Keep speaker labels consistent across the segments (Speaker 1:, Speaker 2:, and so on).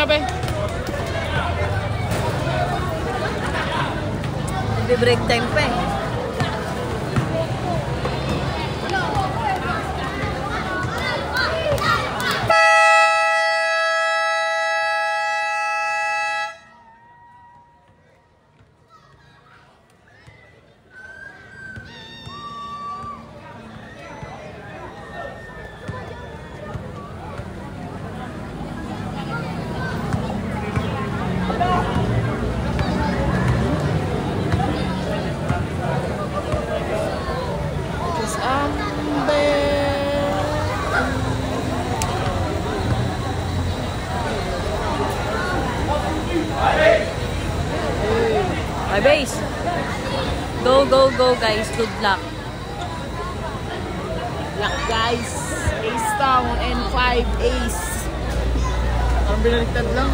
Speaker 1: na, pe.
Speaker 2: Break time pa eh. My base. Go, go, go guys. Good luck.
Speaker 1: Luck guys. Ace Town and 5 Ace. Ang binaliktad lang.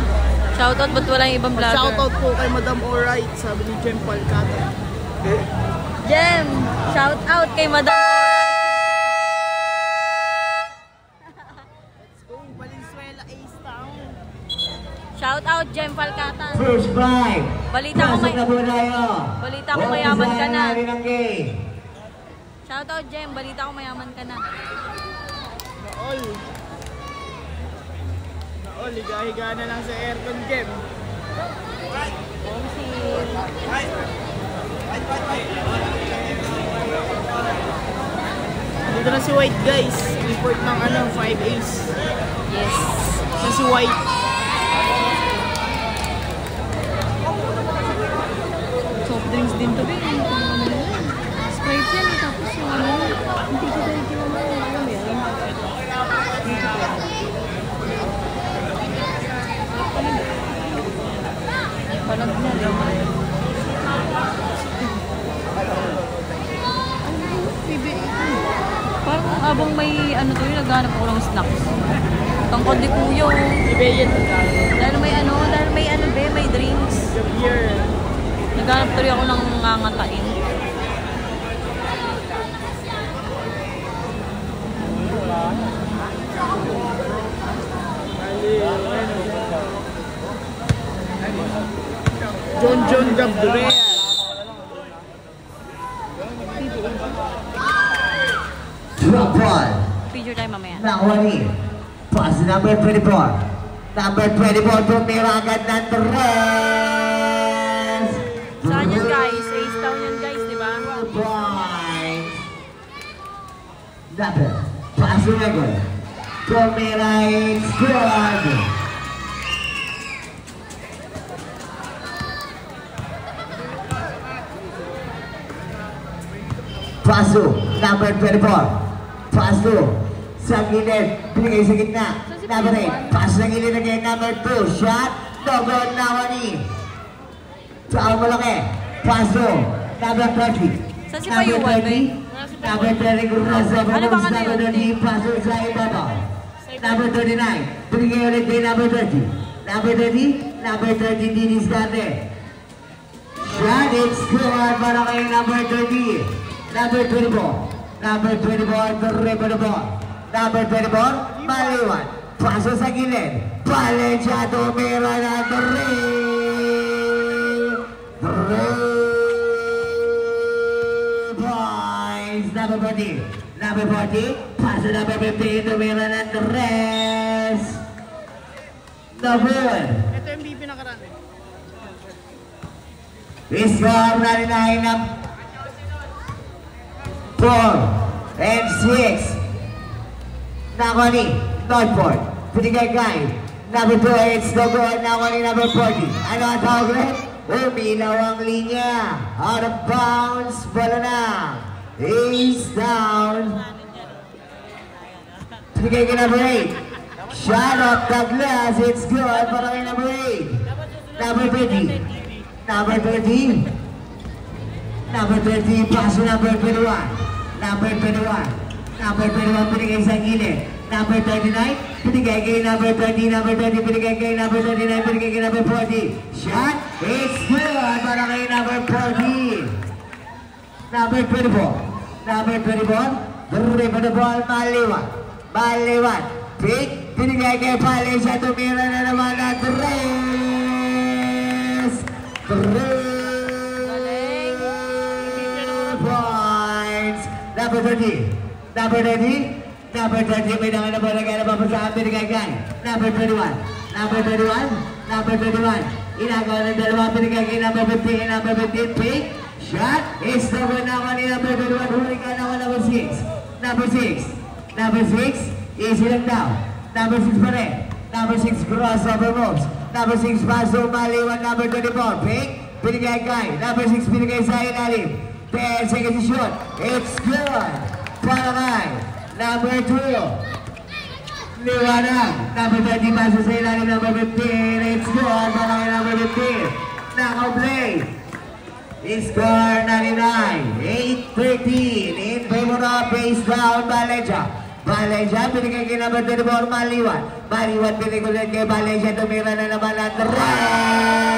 Speaker 2: Shoutout, ba't walang ibang vlogger?
Speaker 1: Shoutout po kay Madam Alright, sabi ni Jem Palcata.
Speaker 2: Jem, shoutout kay Madam Alright.
Speaker 1: Let's go, Valenzuela, Ace Town.
Speaker 2: Shoutout Jem Palcata.
Speaker 3: First drive.
Speaker 2: Balita ko mayaman ka na. Shoutout Jem, balita ko mayaman ka na.
Speaker 1: Naol. Higa-higa na lang sa aircon, Jem. Dito na si White guys. Report ng 5 Ace.
Speaker 2: Yes.
Speaker 1: Ito si White.
Speaker 2: Soft drinks din to, Ben. Sprite yan, tapos yung hindi ko dahil kinamay. Alam mo yan? Palag na lang. Parang abang may to yun, naghanap ako ng snacks. Tangkod di kuyo.
Speaker 1: Ibeyan.
Speaker 2: Dahil may drinks.
Speaker 1: Beer.
Speaker 2: Naghanap tuloy ako ng ngangatain.
Speaker 1: John Gabriel.
Speaker 3: Drop ball.
Speaker 2: Picture tayo mamaya.
Speaker 3: Nakuha pass number 24. Number 24, tumira agad ng tres.
Speaker 2: Saan yan guys? Ace Town yan guys, di ba?
Speaker 3: Points. Number, pass agad. Tumira in squad. Paso, number 24. Paso, sa gilid, binigay sa gitna. Number 8, pass na gilid again. Number 2, shot, no good na wani. Saan malaki, paso, number 30.
Speaker 2: Saan si Payuan, ba?
Speaker 3: Number 30, Gurasa,
Speaker 2: Ano ba ka na
Speaker 3: number
Speaker 2: yun?
Speaker 3: 30, paso sa ibabaw. Number 39, binigay ulit kay number 30. Number 30, number 30, Dinis Gante. Shot, it's good para kay number 30. Number 24, number 24, the ribbon of ball. Number 24, Maliwan. Paso sa gilid. Valencia tumira na the points. Number 40, number 40. Paso number 15, tumira na the rest. The good.
Speaker 1: Ito yung MVP nakaraan eh.
Speaker 3: Score na rin ng 4 and 6. Nakoni, Northport. Pinigay kay number 2, it's no good. Nakoni, number 40. Ano ang tawag rin? Umilaw ang linya. Out of bounds. Bola na. Ace down. Pinigay kay number 8. Shot off the glass. It's good para kay number 8. Number 30. Number 30. Number 30. Paso number 21. Number 21. Number 21 pinigay sa gilid. Number 39 pinigay kay number 30. Number 30 pinigay kay number 39. Pinigay kay number 40. Shot. It's good para kay number 40. Number 24. Number 24. The ribbon the ball. Maliwan. Maliwan. Pick. Binigay kay Valencia, tumira na naman ng 3 points. Number 30. Number 30. Number 30. May naman na bola kaya napapasahan. Binigay kay number 21. Number 21. Number 21. Inagawa ng dalawa. Binigay kay number 15. Number 15. Pick. Shot. It's the win naman ni number 21. Huli ka naman number 6. Number 6. Number 6. Easy lang daw. Number 6 pa rin. Number 6 crossover moves. Number 6 paso maliwan. Number 24. Pick. Binigay kay. Number 6 binigay sa ilalim. 10 seconds to shoot. It's good. Para kay number 2. Liwanag. Number 30 paso sa ilalim. Number 15. It's good. Para kay number 15. Naka-play. Score 99. 8-13. In favor of face down Valencia. Valencia, binigay kay number 24, Maliwan. Maliwan, binigay kay Valencia, tumira na naman ang rest!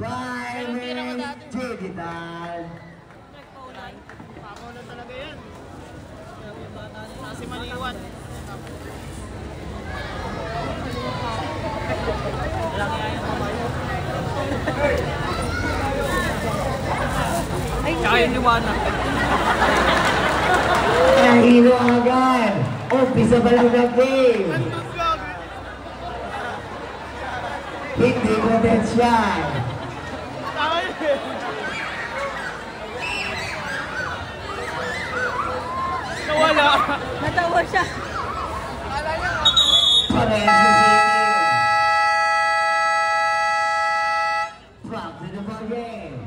Speaker 3: 5 minutes digital.
Speaker 1: Pamaw na talaga yan. Kasi Maliwan. Tsaka yung liwanag.
Speaker 3: Nahilo agad. Umpisa pa lang ng game. Hindi potential.
Speaker 1: Tama yun eh. Nawala.
Speaker 2: Natawa siya.
Speaker 3: Parehas na si back to the ball game.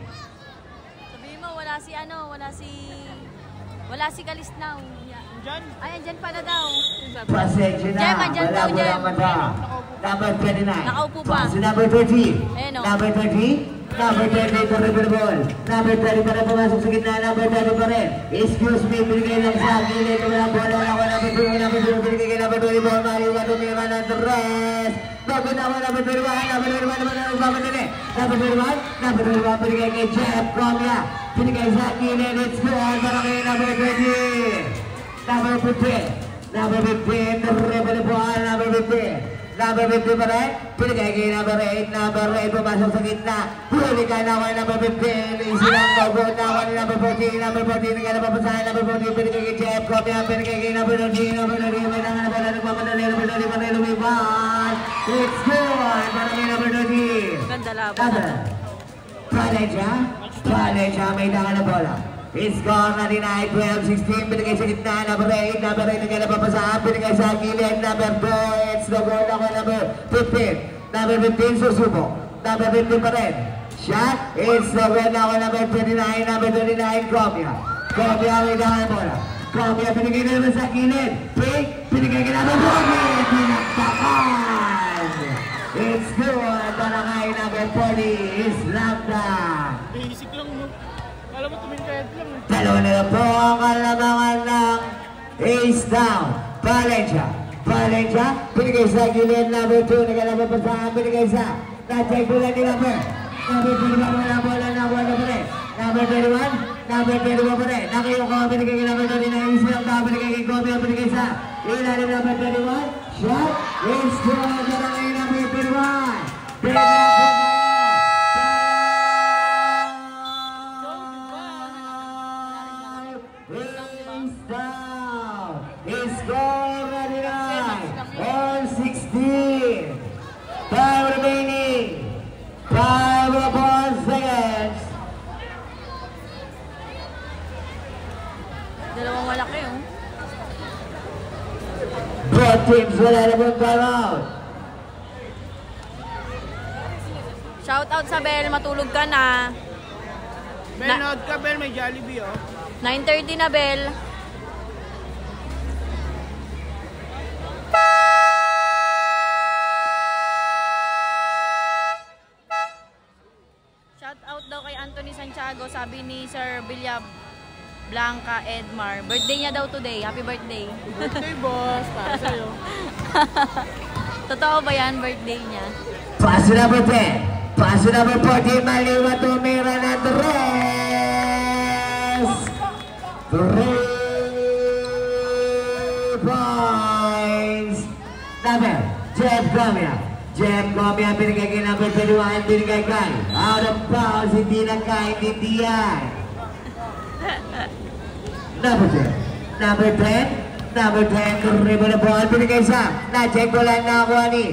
Speaker 2: Sabihin mo, wala si Kalisnaw.
Speaker 1: Diyan?
Speaker 2: Ay, andyan pala daw.
Speaker 3: Pasensya na.
Speaker 2: Jem, andyan
Speaker 3: Wala
Speaker 2: daw,
Speaker 3: mo
Speaker 2: Jem.
Speaker 3: naman na. Number 29.
Speaker 2: Nakaupo pa.
Speaker 3: Pass to number 30.
Speaker 2: Ayan o.
Speaker 3: Number 30. Number 30 pa rin for the ball. Number 30 pa rin pumasok sa gitna. Number 30 pa rin. Excuse me, binigay lang sa akin. Ito na ang bola. Wala ko number 2. Number 2 binigay kay number 24. Maliwan tumira ng rest. Bago na wala number 21. Number 21 naman ang babalik. Number 21. Number 21 binigay kay Jeff Comia. Binigay sa akin. Let's go. Para kay number 20. Number 15. Number 15. Rebel the ball. Number 15. Number 50 pa rin, pinigay kay number 8, number 8 pumasok sa gitna, huli ka na kay number 15, isilang bagot na kay number 14, number 14, nagkala na papasahin, number 14, pinigay kay Jeff Copia, pinigay kay number 13, number 13, may nangan na pala nagpapadali, number 13 pa rin lumipan, it's good, para kay number 13.
Speaker 2: Ganda laban.
Speaker 3: Valencia, may nangan na bola. It's gone, 99, 12, 16, binigay sa gitna, number 8, nagkala na papasahan, pinigay sa gilid, number 2, it's the goal ako, number 15, number 15, susubok, number 15 pa rin, shot, it's the goal ako, number 29, number 29, Comia, may nangan na bola, Comia, binigay na naman sa gilid, pick, binigay ka number 40, pinaktakan, it's good, para kay number 40, Islanda.
Speaker 1: Basic lang mo. Alam mo, tumingkayat lang eh.
Speaker 3: Dalawa na lang po ang kalamangan ng ace down. Valencia, pinigay sa gilid, number 2, nagkalaman pa sa pinigay sa na-check po lang ni number 21, wala bola na bola pa rin. Number 21, number 21 pa rin. Nakiyong ko, pinigay kay number 29, easy lang daw, pinigay kay Kobe, pinigay sa ilalim number 21, shot, it's good, para kay number 21. Big lang po kayo. Down. It's score 99 on 16. Time remaining. 5 seconds.
Speaker 2: Dalawang malaki oh.
Speaker 3: Both teams wala na mong time out.
Speaker 2: Shout out sa Bel, matulog ka na.
Speaker 1: Bel, nood ka, Bel. May Jollibee, oh.
Speaker 2: 9:30 na, Bel. Shout out daw kay Anthony Santiago, sabi ni Sir Villa Blanca Edmar. Birthday niya daw today. Happy birthday.
Speaker 1: Birthday, boss. Para sa'yo.
Speaker 2: Totoo ba yan, birthday niya?
Speaker 3: Pass to number 10. Pass to number 14. Maliwa tumira ng rest. 3 points. Number, Jeff Gomia. Jeff Gomia binigay kay number 21, binigay kay out of bounds, hindi na kaintindihan. Number 10. Number 10. Number 10, dribble the ball, binigay sa na-check ko lang na ako ni.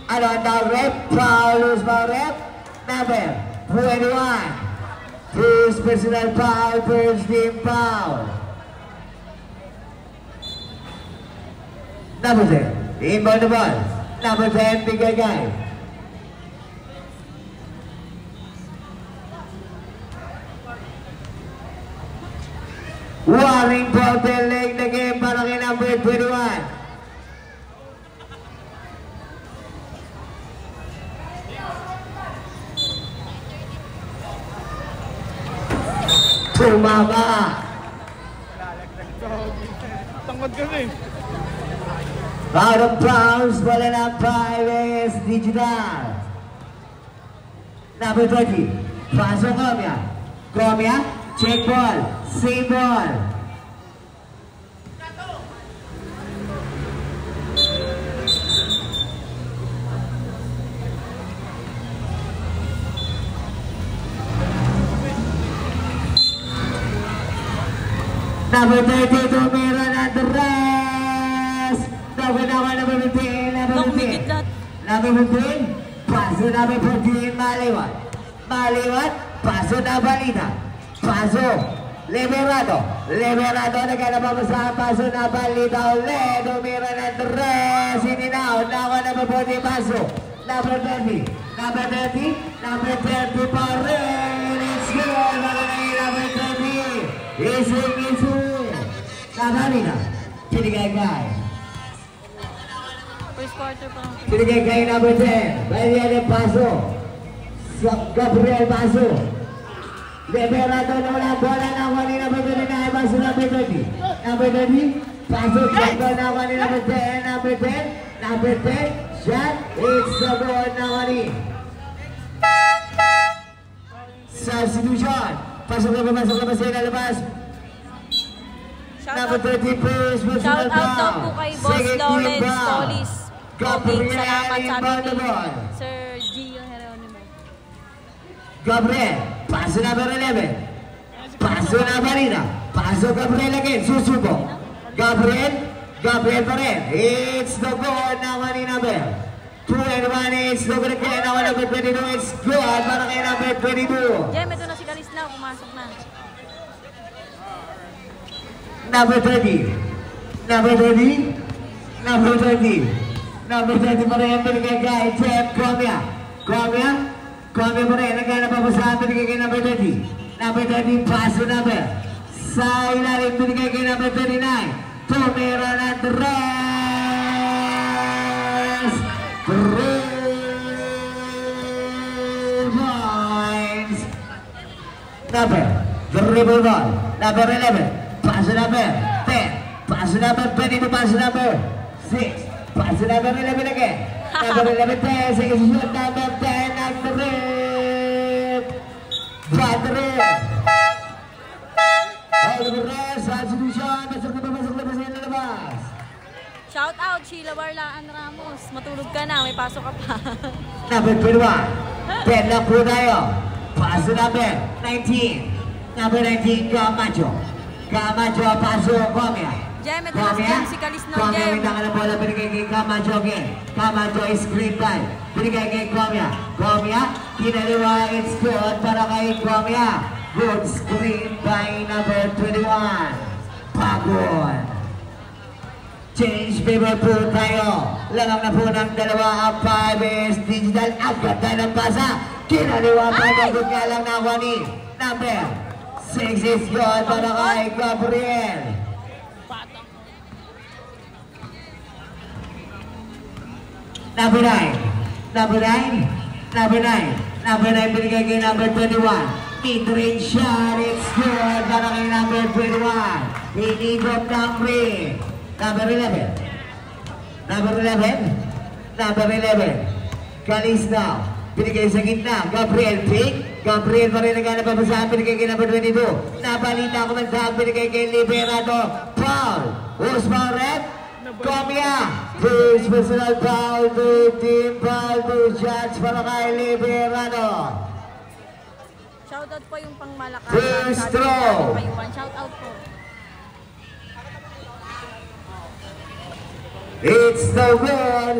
Speaker 3: Ano ang down rep? Foul, loose ball rep. Number 21. First personal foul, first team foul. Number 10, inbound the ball. Number 10, bigay guy. Warning ball, leg na game para kay number 21. Tumama.
Speaker 1: Tangkad ka rin.
Speaker 3: Out of bounds, wala na 5 is digital. Number 20, Paso Gomia. Gomia, check ball, same ball. Number 32, Mira Andres. Number 15, number 15, paso number 14, Maliwat. Maliwat, paso na balita. Paso, Liberado. Liberado, nagkanapapasahan, paso na balita ulit. Mira Andres, ininaw, nawa number 14, paso. Number 30, number 30, number 30 pa rin. It's good, number 30. Ising. Nabalita, pinigay kay.
Speaker 2: First quarter pa lang.
Speaker 3: Pinigay kay number 10. Bayan ng paso. Gabriel Paso. Liberado na wala bola na wali number 29. Paso number 30. Number 30. Paso. Gabriel na wali number 10. Number 10. Number 10. Shot. It's the goal na wali. Substitution. Pasok na sa labas. Number 30, first
Speaker 2: Shout out daw po kay Boss Lawrence Solis. Big salamat sa amin ni Sir Gio Geronimo.
Speaker 3: Gabriel, paso number 11. Paso na Marina. Paso Gabriel again, susubok. Gabriel pa rin. It's the goal na Marina Bell. 2-1, it's the goal again na number 22. It's good para kay number 22.
Speaker 2: Jem, ito na si Karisna, pumasok na.
Speaker 3: Number 30. Number 30. Number 30. Number 30 pa rin. Binigay kay Jeff Gomia. Gomia pa rin. Nagkana pa sa binigay kay number 30. Number 30. Paso number. Sa ilalim binigay kay number 39. Tumira na Andres. 3 points. Number. Dribble ball. Number 11. Paso number 10, paso number 22, paso number 6, paso number 11 again. Number 11, 10, second shot, number 10, number 3. Badrin. All the rest, substitution, pasok na labas.
Speaker 2: Shout out, Sheila Barlaan Ramos. Matulog ka na, may pasok ka pa.
Speaker 3: Number 21, 10 na po tayo. Paso number 19, number 19, Camacho. Camacho, paso, Gomia.
Speaker 2: Jem, ito na si Karisno,
Speaker 3: Gomia,
Speaker 2: Jem.
Speaker 3: may taka na bola, binigay kay Camacho again. Camacho is screen time. Binigay kay Gomia. Gomia, kinaliwa, it's good para kay Gomia. Good screen by number 21. Pagod. Change paper po tayo. Langang na po ng dalawa ang 5 is digital. Agad tayo ng pasa. Kinaliwa, pagod nga lang na wani. Number 6 is good para kay Gabriel. Number 9. Number 9. Number 9. Number 9 binigay kay number 21. Mid-range shot. It's good para kay number 21. Hinigop ng ring. Number 11. Number 11. Number 11. Kalis now. Binigay sa gitna. Gabriel pick. Gabriel pa rin naghanap pa sa binigay kay number 22. Nabalita ko man sa binigay kay Liberado. Foul. Who's foul red? Comia. First personal foul to team foul to shots para kay Liberado.
Speaker 2: Shoutout po yung pangmalakasan.
Speaker 3: First throw.
Speaker 2: Shoutout po.
Speaker 3: It's the goal.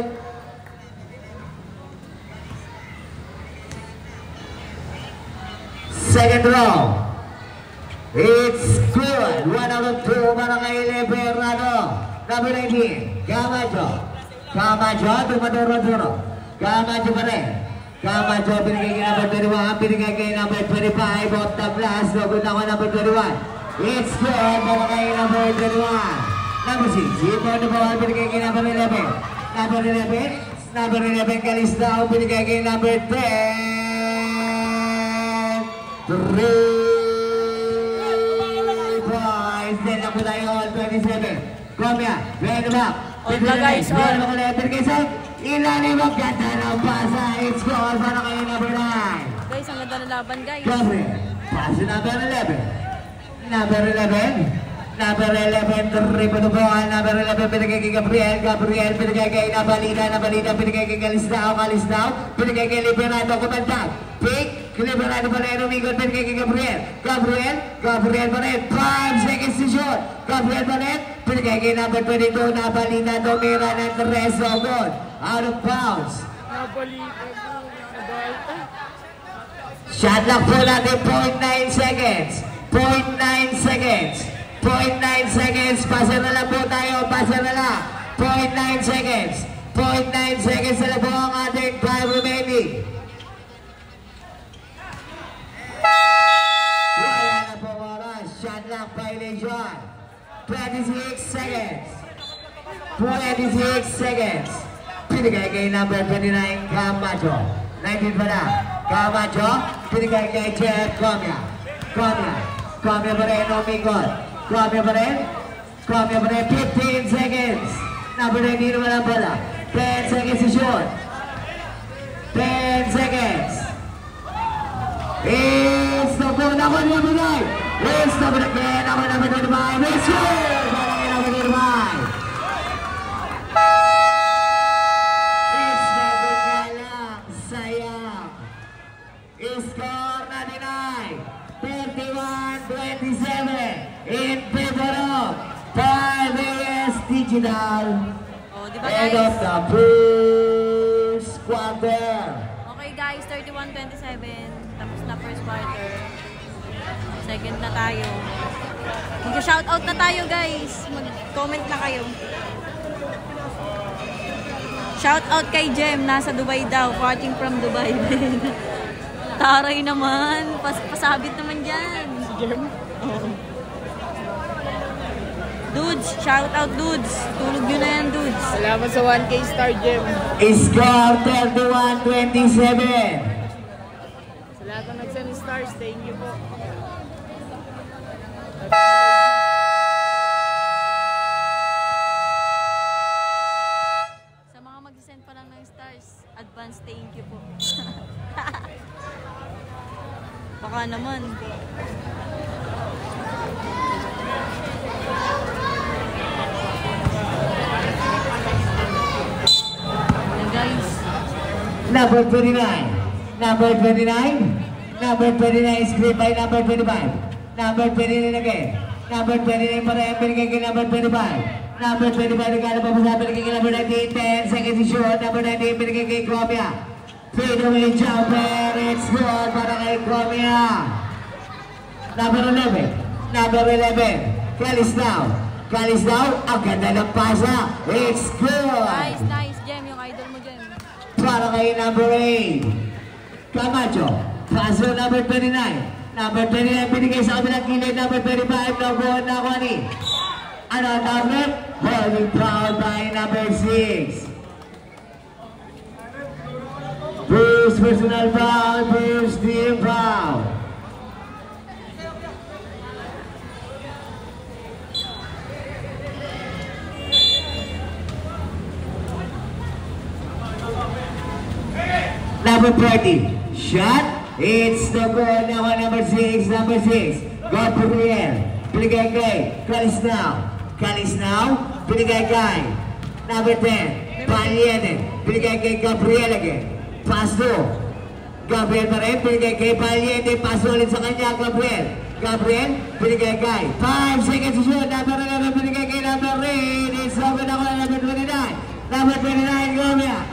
Speaker 3: Second row. It's good. 1 out of 2 para kay Liberado. Number 19, Camacho. Camacho, tumaduro-duro. Camacho pa rin. Camacho, binigay kay number 21. Binigay kay number 25. Off the blast. Lugod ako number 21. It's good para kay number 21. Number 6, ito na bawal. Binigay kay number 11. Number 11. Number 11, Kalistao. Binigay kay number 10. 3 points. Then ako tayo all 27. Comia, ready back.
Speaker 2: All na guys, all.
Speaker 3: Ready back ulit. Kaysa, ilalim ang ganda ng pasa. It's goal para kayo number 9.
Speaker 2: Guys, ang ganda ng laban guys.
Speaker 3: Gabriel, pass number 11. Number 11. Number 11, triple to ball. Number 11, pinagay kay Gabriel. Gabriel, pinagay kay Nabalita. Nabalita, pinagay kay Kalistao. Kalistao, pinagay kay Liberado. Kumandag. Pick. Liberado pa rin. Umikot, pinagay kay Gabriel. Gabriel. Gabriel pa rin. 5 seconds to shoot. Gabriel pa rin. Pinagay kay number 22. Nabalita. Domira ng Treso. Good. Out of bounds. Shot clock po natin. 0.9 seconds. 0.9 seconds. 0.9 seconds, pasa na lang po tayo, pasa na lang. 0.9 seconds. 0.9 seconds na lang po ang ating 5 remaining. Wala na po oras. Shot clock violation. 26 seconds. 26 seconds. Pinigay kay number 29, Camacho. 19 pa na. Camacho, pinigay kay Jeff Comia. Comia pa rin, umikot. Comia pa rin. 15 seconds. Number 19 naman ang bola. 10 seconds to shoot. 10 seconds. It's the goal. Number 29. It's the goal again. Number 25. It's good. Number 25. It's the good nga lang. Sayang. Score na deny. 31-27. In favor of 5AS Digital.
Speaker 2: Oh, di ba
Speaker 3: End
Speaker 2: guys?
Speaker 3: of the first quarter.
Speaker 2: Okay guys, 31-27. Tapos na first quarter. Second na tayo. Mag-shoutout na tayo guys. Mag-comment na kayo. Shoutout kay Jem. Nasa Dubai daw. Watching from Dubai. Taray naman. Pasabit naman dyan.
Speaker 1: Si Jem?
Speaker 2: Oo. Dudes, shoutout dudes. Tulog nyo na yan dudes.
Speaker 1: Salamat sa 1K star, Jem.
Speaker 3: Score 31-27.
Speaker 1: Sa lahat ng nagsend stars, thank you po.
Speaker 2: Sa mga mag-send pa lang ng stars, advance thank you po. Baka naman. Ayan guys.
Speaker 3: Number 29. Number 29. Number 29 script by number 25. Number 29 again. Number 29 para yung binigay kay number 25. Number 25 nagkala pa sa binigay kay number 19. 10 seconds to shoot. Number 19 binigay kay Comia. Fade away jumper. It's good para kay Comia. Number 11. Number 11. Kalistao. Ang ganda ng pasa. It's good.
Speaker 2: Nice, Jem. Yung idol mo, Jem.
Speaker 3: Para kay number 8. Camacho. Paso number 29. Number 29 binigay sa kabilang kilid. Number 25. Nakuha na ako ni. Ano ang number? Holding foul by number 6. First personal foul. First team foul. Number 30. Shot. It's the goal now, number 6. Gabriel, binigay kay Kalisnao, binigay kay number 10, Paliente, binigay kay Gabriel again. Paso, Gabriel pa rin, binigay kay Paliente, paso ulit sa kanya, Gabriel, binigay kay 5 seconds to shoot, number 11, binigay kay number 8, it's over na ko na number 29, Gomia,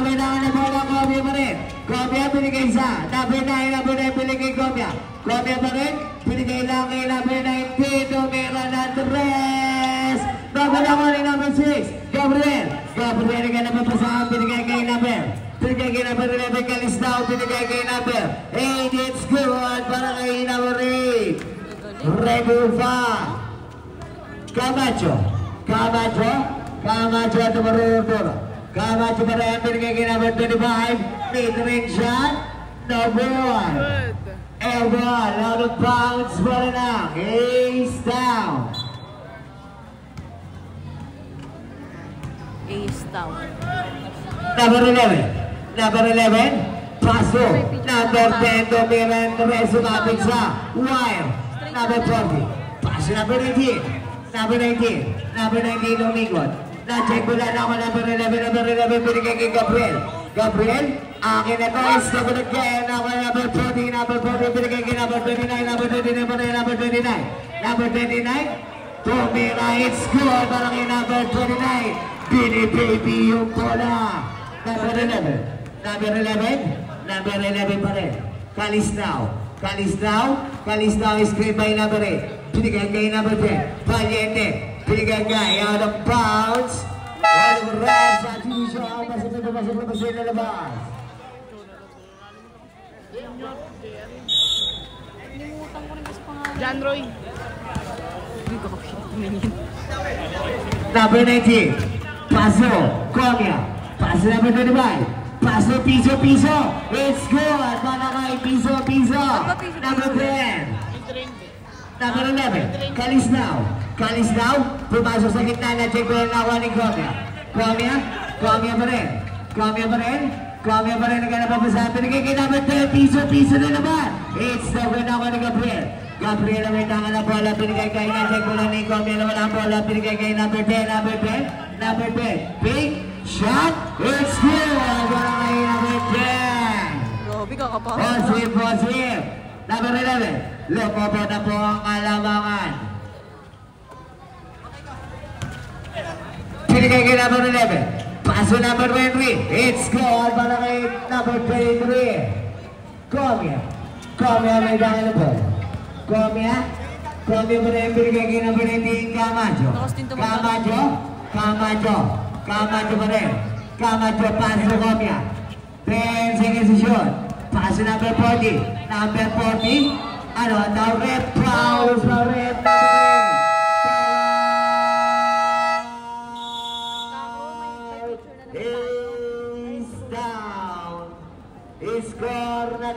Speaker 3: may naman na bola, Gomia pa rin, Gomia, binigay sa, number 9, binigay Gomia pa rin, binigay lang kay number 19, Domira Andres, number na ko ni number 6, Gabriel, ka na papasahan, binigay kay number 11, Kalisnao, binigay kay number 8, it's good, para kay number 8, Rebufa, Camacho, numero 4, Camacho pa rin, binigay kay number 25, mid-range shot, no good, airball, out of bounds, bola na, ace down. Number 11, paso, number 10, Domira Andres, sumapit sa wire, number 40, paso number 19, Domingon, na-check mo lang ako, number 11, binigay kay Gabriel, akin na guys, number again, number 40, binigay kay number 29, Domira, it's good, para kay number 29, Bini-baby yung bola. Number 11 pa rin. Kalisnao is screened by number 8. Binigay kay number 10. Valiente. Binigay kay out of bounds. Out of rest. At usual. Pasok na labas.
Speaker 1: John Roy.
Speaker 3: Number 19. Paso. Comia. Paso number 25. Paso, piso. It's good. Para kay piso. Number 10. Number 11. Kalisnao. Pumasok sa gitna na check ko na nakuha ni Comia. Comia pa rin. Nagana pa sa pinigay kay number 10. Piso na naman. It's the win ako ni Gabriel ang may tanga na bola. Pinigay kay na check ko na ni Comia naman ang bola. Pinigay kay number 10. Big shot, it's good! Para kay number 10.
Speaker 2: Grabe ka pa.
Speaker 3: Positive. Number 11. Lumobo na po ang kalamangan. Pinigay kay number 11. Paso number 23. It's good para kay number 23. Comia may dahil na po. Comia pa rin pinigay kay number 19. Camacho pa rin. Pass to Comia. 10 seconds to shoot. Pass to number 40. Now rep fouls pa rin. Is down. Score na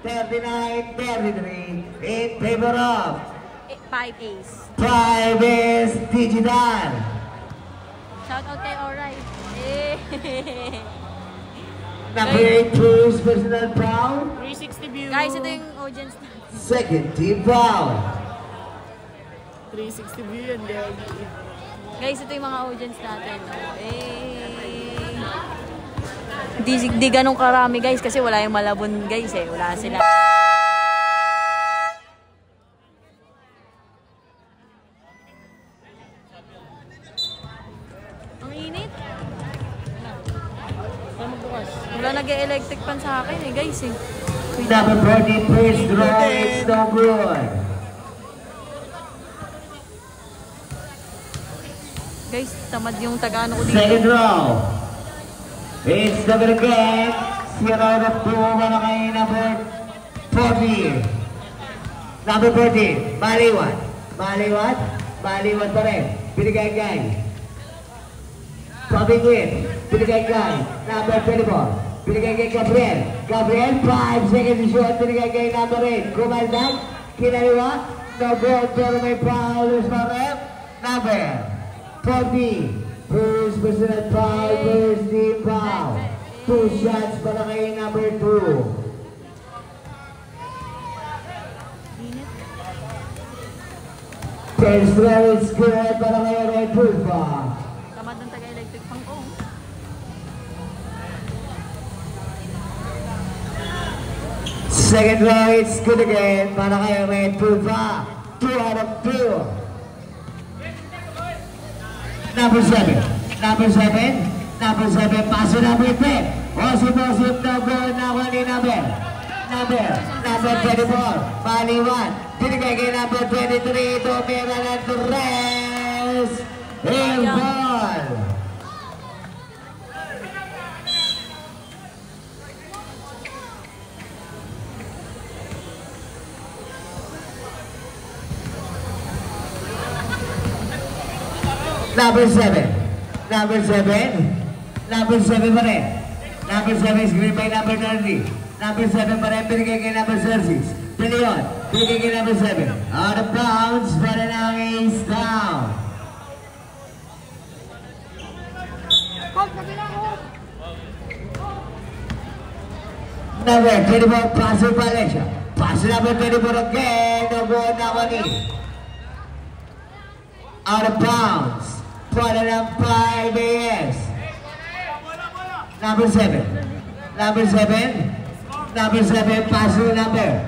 Speaker 3: 39-33 in favor of
Speaker 2: 5 Ace.
Speaker 3: 5 Ace Digital.
Speaker 2: Shout out kay Oray.
Speaker 3: Number 8 Cruz personal foul.
Speaker 1: 360 view.
Speaker 2: Guys, ito yung audience na.
Speaker 3: Second team foul.
Speaker 1: 360 view yun.
Speaker 2: Guys, ito yung mga audience natin. Di ganun karami guys kasi wala yung Malabon guys wala sila. Ang init. Wala nag-electric pan sa akin guys
Speaker 3: Number 40 first draw, it's no good.
Speaker 2: Guys, tamad yung taga-ano ko dito.
Speaker 3: Second draw. It's the game. Zero na po para kay number 40. Number 40, Baliwat pa rin. Binigay kay Pabingin. Binigay kay number 24. Binigay kay Gabriel, 5 seconds to shoot. Binigay kay number 8. Kumaldag, kinaliwa. No good, pero may foul pa rin. Number 40. First personal foul, first team foul. 2 shots para kay number 2. First row is good para kay Red Pulpa.
Speaker 2: Tamad ng taga-electric pang oh.
Speaker 3: Second row is good again para kay Red Pulpa. 2 out of 2. Number 7. Number 7. Paso number 10. Osip na good na ako ni number 24. Maliwan. Binigay kay number 23. Tumira ng Torres. And ball. Number 7 pa rin. Number 7 is green by number 30. Number 7 pa rin, binigay kay number 36. Pilion, binigay kay number 7. Out of bounds, para lang is down. Number 24, Paso Valencia. Paso number 24 again, no good na Wani. Out of bounds. Para ng 5 AS. Number 7, paso number.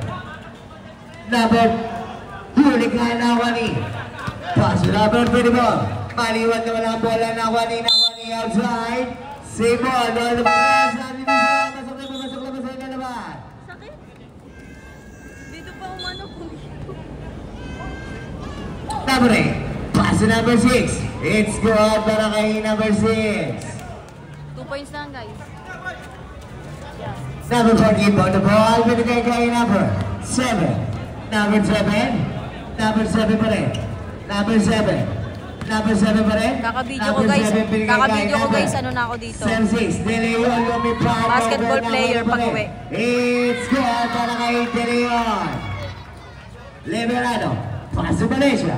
Speaker 3: Hulikan na Wani. Paso number 24. Maliwan na walang bola na Wani outside. Same ball, all the press. Masok na sa naman.
Speaker 2: Sakit? Dito pa umano po.
Speaker 3: Number 8, paso number 6. It's good para kay number 6.
Speaker 2: 2 points lang guys.
Speaker 3: Number 14 on the ball, binigay kay number 7. Number 7 pa rin. Number 7 pa rin.
Speaker 2: Kakabidyo ko guys, ano na ako dito.
Speaker 3: 6, De Leon, lumipad.
Speaker 2: Basketball player pag-uwi.
Speaker 3: It's good para kay De Leon. Liberado, paso Valencia.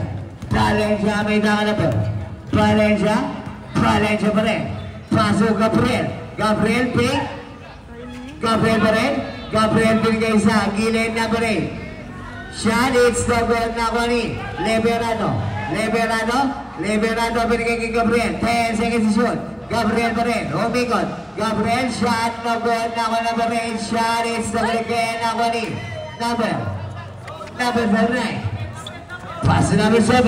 Speaker 3: Valencia may nakalapit. Valencia pa rin. Paso Gabriel Pink. Gabriel pa rin. Gabriel binigay sa gilid na pa rin. Shot, it's the good na ko ni Liberado binigay kay Gabriel. 10 seconds to shoot. Gabriel pa rin. Umikot. Gabriel, shot na good na ko na pa rin. Shot, it's the good again na ko ni number 9. Pass to number 7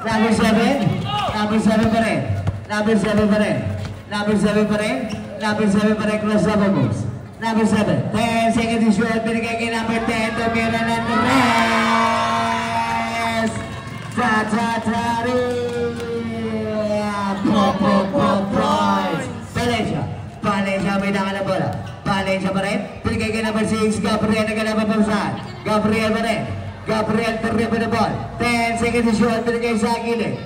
Speaker 3: pa rin. Number 7 pa rin. Cross over moves. Number 7. 10 seconds to shoot. Binigay kay number 10. Tumira ng Torres. Valencia may naka na bola. Valencia pa rin. Binigay kay number 6. Gabriel na ganang papasahan. Gabriel pa rin. Gabriel terima the ball. 10 seconds to shoot. Binigay sa gilid.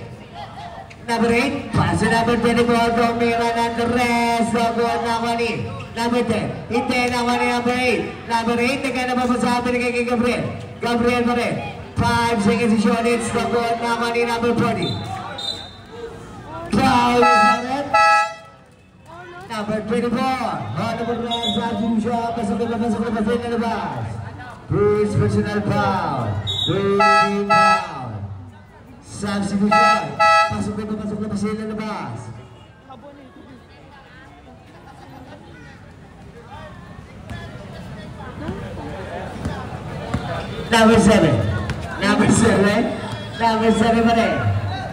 Speaker 3: Number 8. Pass to number 24. Tumira ng Torres. Good na Wani. Number 10. Hintay na Wani number 8. Number 8. Nagana papasahan. Binigay kay Gabriel. Gabriel pa rin. 5 seconds to shoot. It's the good na Wani number 40. Foul is on it. Number 24. Honorable Ryan Sargent Shaw. Pasok na labas. Bruce personal foul. Bruce foul. Substitution. Pasok na sila labas. Number 7 pa rin.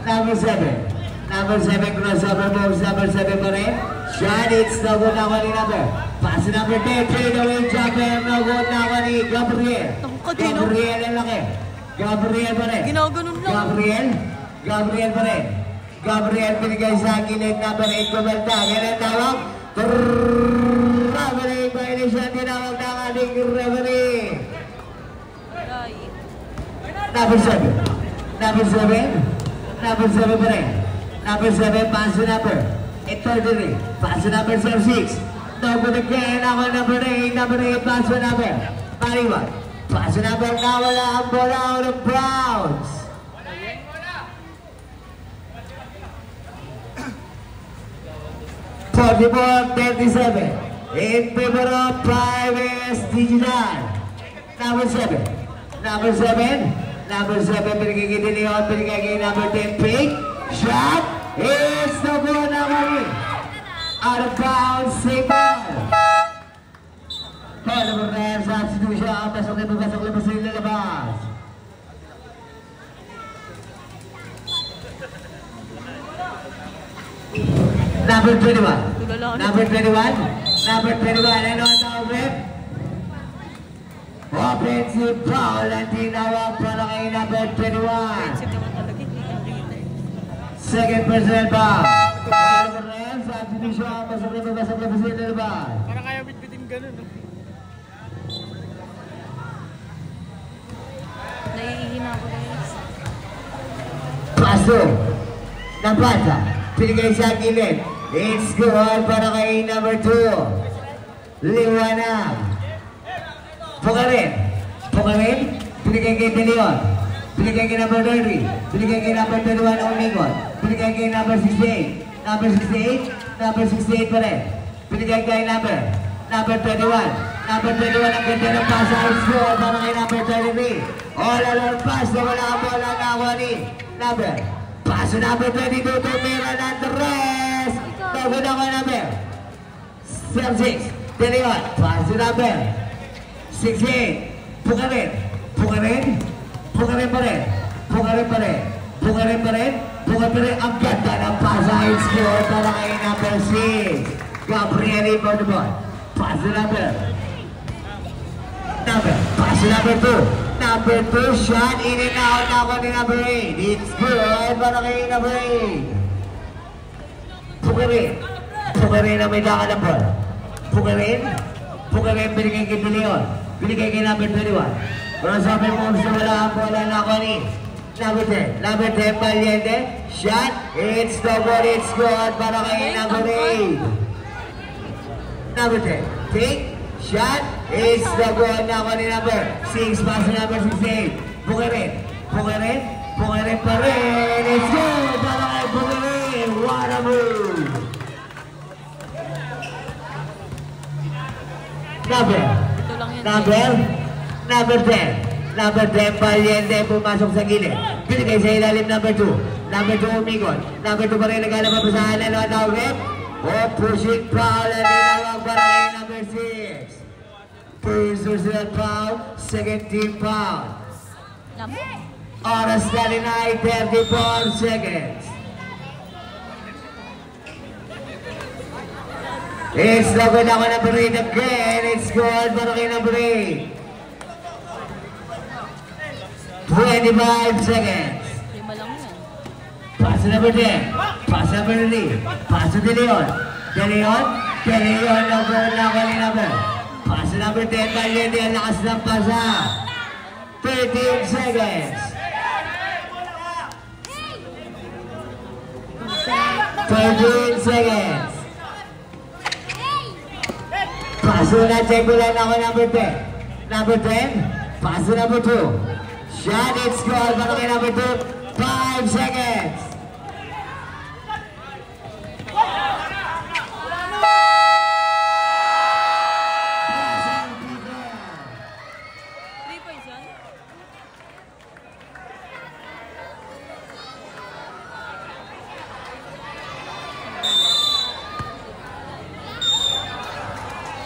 Speaker 3: Number 7 crossover moves. Number 7 pa rin. Shot, it's no good na ni number. Pass number 10. Trade away jumper. No good na ni Gabriel. Gabriel ang laki. Gabriel pa rin.
Speaker 2: Ginaganon lang.
Speaker 3: Gabriel pa rin. Gabriel binigay sa gilid. Number 8 kumalta. Ganyan tawag. Referee violation. Tinawag ng ating referee. Number 7 pa rin. Number 7, pass to number 833. Pass to number 6. No good again. Number 8, pass to number Maliwan. Pass to number na wala ang bola out of bounds. (44-37) in favor of 5S Digital. Number 7 Number 7, binigay kay De Leon. Binigay kay number 10, Pink. Shot is the ball na kami. Out of bounds, save ball. Kaya number 9, substitution. Pasok na sa lalabas. Number 21. Number 21. Number 21. Ano ang tawag? Offensive foul ang tinawag para kay number 21. Second personal foul. Number 9. Substitution. Pasok na sa lalabas.
Speaker 1: Parang kaya bitbitin ganun, no?
Speaker 2: Naiihina ako, guys.
Speaker 3: Pasok. Napasa. Pinigay sa gilid. It's good para kay number 2. Liwanag. Pukarin. Pinigay kay De Leon. Pinigay kay number 30. Pinigay kay number 21 na umingon. Pinigay kay number 68. Number 68. Number 68 pa rin. Pinigay kay number 21. Number 21 ang ganda ng pasa. It's good para kay number 33. All along pass na wala ang bola na ako ni number. Paso number 22 to Mira Andres. Tawag ako number 6. De Leon. Paso number 68. Pukarin pa rin. Ang ganda ng pasa. It's good para kay number 6. Gabriel Ibonbon. Paso number. Paso number 2. Number 2 shot. In and out na ako ni number 8. It's good para kay number 8. Pukarin na may daka ng ball. Pukarin binigay kay De Leon. Binigay kay number 21. Pero sabi mo sa wala ang bola na ako ni number 10. Number 10 Valiente. Shot. It's the ball. It's good para kay number 8. Number 10. Take. Shot. It's the ball na ako ni number 6. Pass number 68. Pukarin pa rin. It's good para kay Pukarin. What a move. Number 10. Number 10, Valiente pumasok sa gilid. Binigay sa ilalim number 2. Number 2 umigot. Number 2 pa rin naglalabas pa sa halan. Ano tawag? Pushing foul. Ang tinawag para kay number 6. First personal foul. Second team foul. Oras na rin ay 34 seconds. It's the good ako number 8 again. It's good para kay number 8. 25 seconds. Pass number 10. Pass number 3. Pass to De Leon. De Leon number na ako ni number. Pass number 10. Valiente ang lakas ng pasa. 13 seconds. 13 seconds. Paso na, check ko lang ako number 10. Number 10, paso number 2. Shot, it's good para kay number 2. 5 seconds.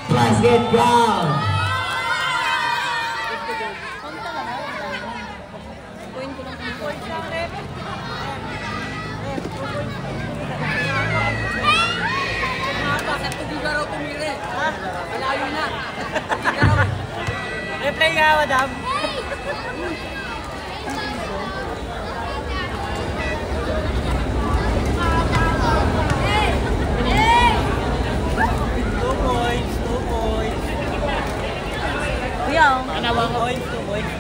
Speaker 3: Basket down.
Speaker 1: Replay nga, madam.
Speaker 2: Ano
Speaker 1: Points, 2 points.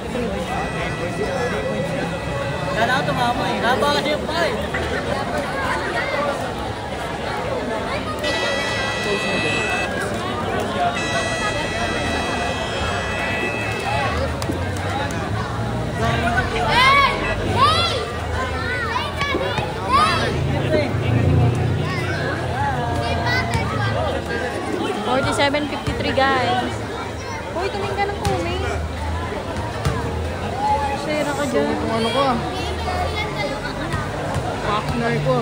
Speaker 1: Kala ko tumama eh. Naba kasi yung pa eh.
Speaker 2: $47.53 guys. Uy, tumingin ka ng kumis. Sira ka dyan.
Speaker 1: Itong ano ko. Partner ko.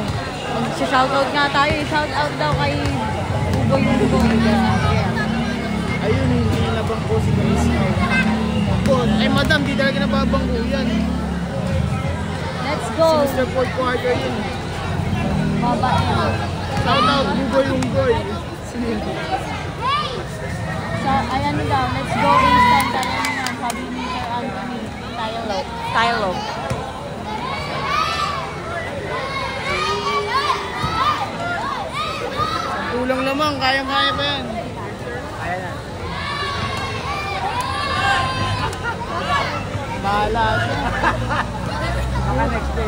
Speaker 2: Mag-shoutout nga tayo. Shoutout daw kay Uboy Uboy.
Speaker 1: Ayun, hindi nabangko si Chris. Ay madam, di talaga nababangko yan.
Speaker 2: Let's go.
Speaker 1: Si Mr. Ford Quarter yun.
Speaker 2: Babae.
Speaker 1: Shoutout, Uboy.
Speaker 2: Ay ano daw, let's go instant tayo naman. Sabi ni Sir Anthony. Tayo.
Speaker 1: Kulang naman, kaya-kaya pa yan. Kaya na. Bahala siya. Baka next day.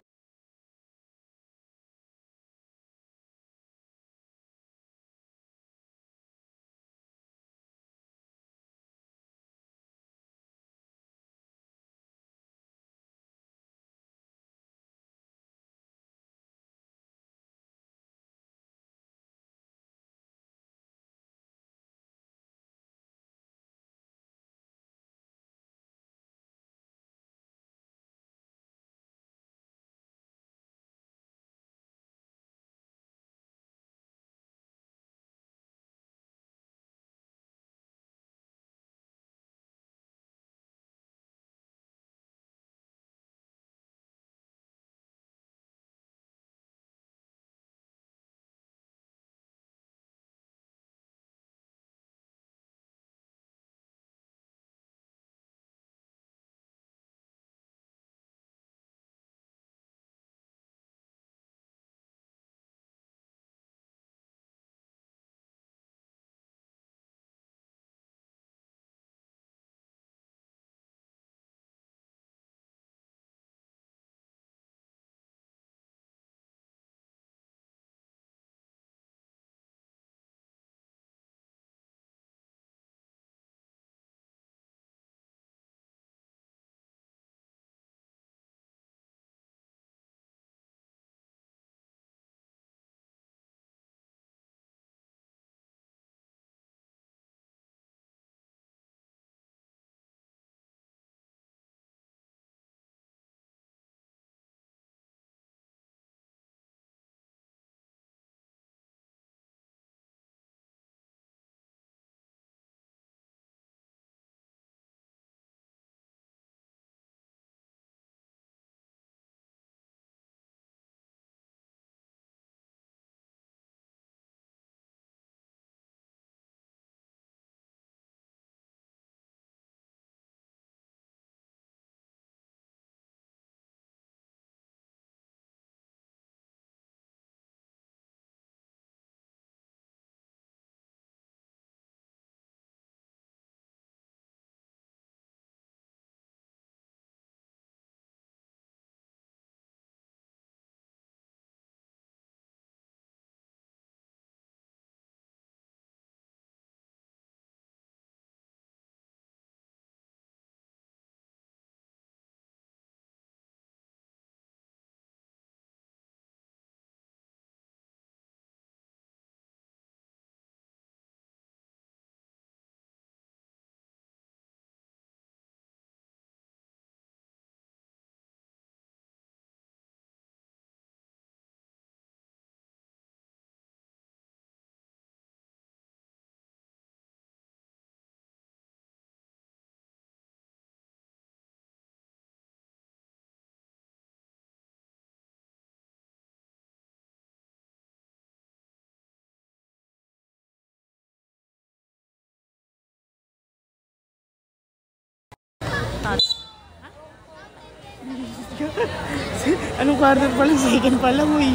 Speaker 1: Anong quarter pala? Second pala mo eh.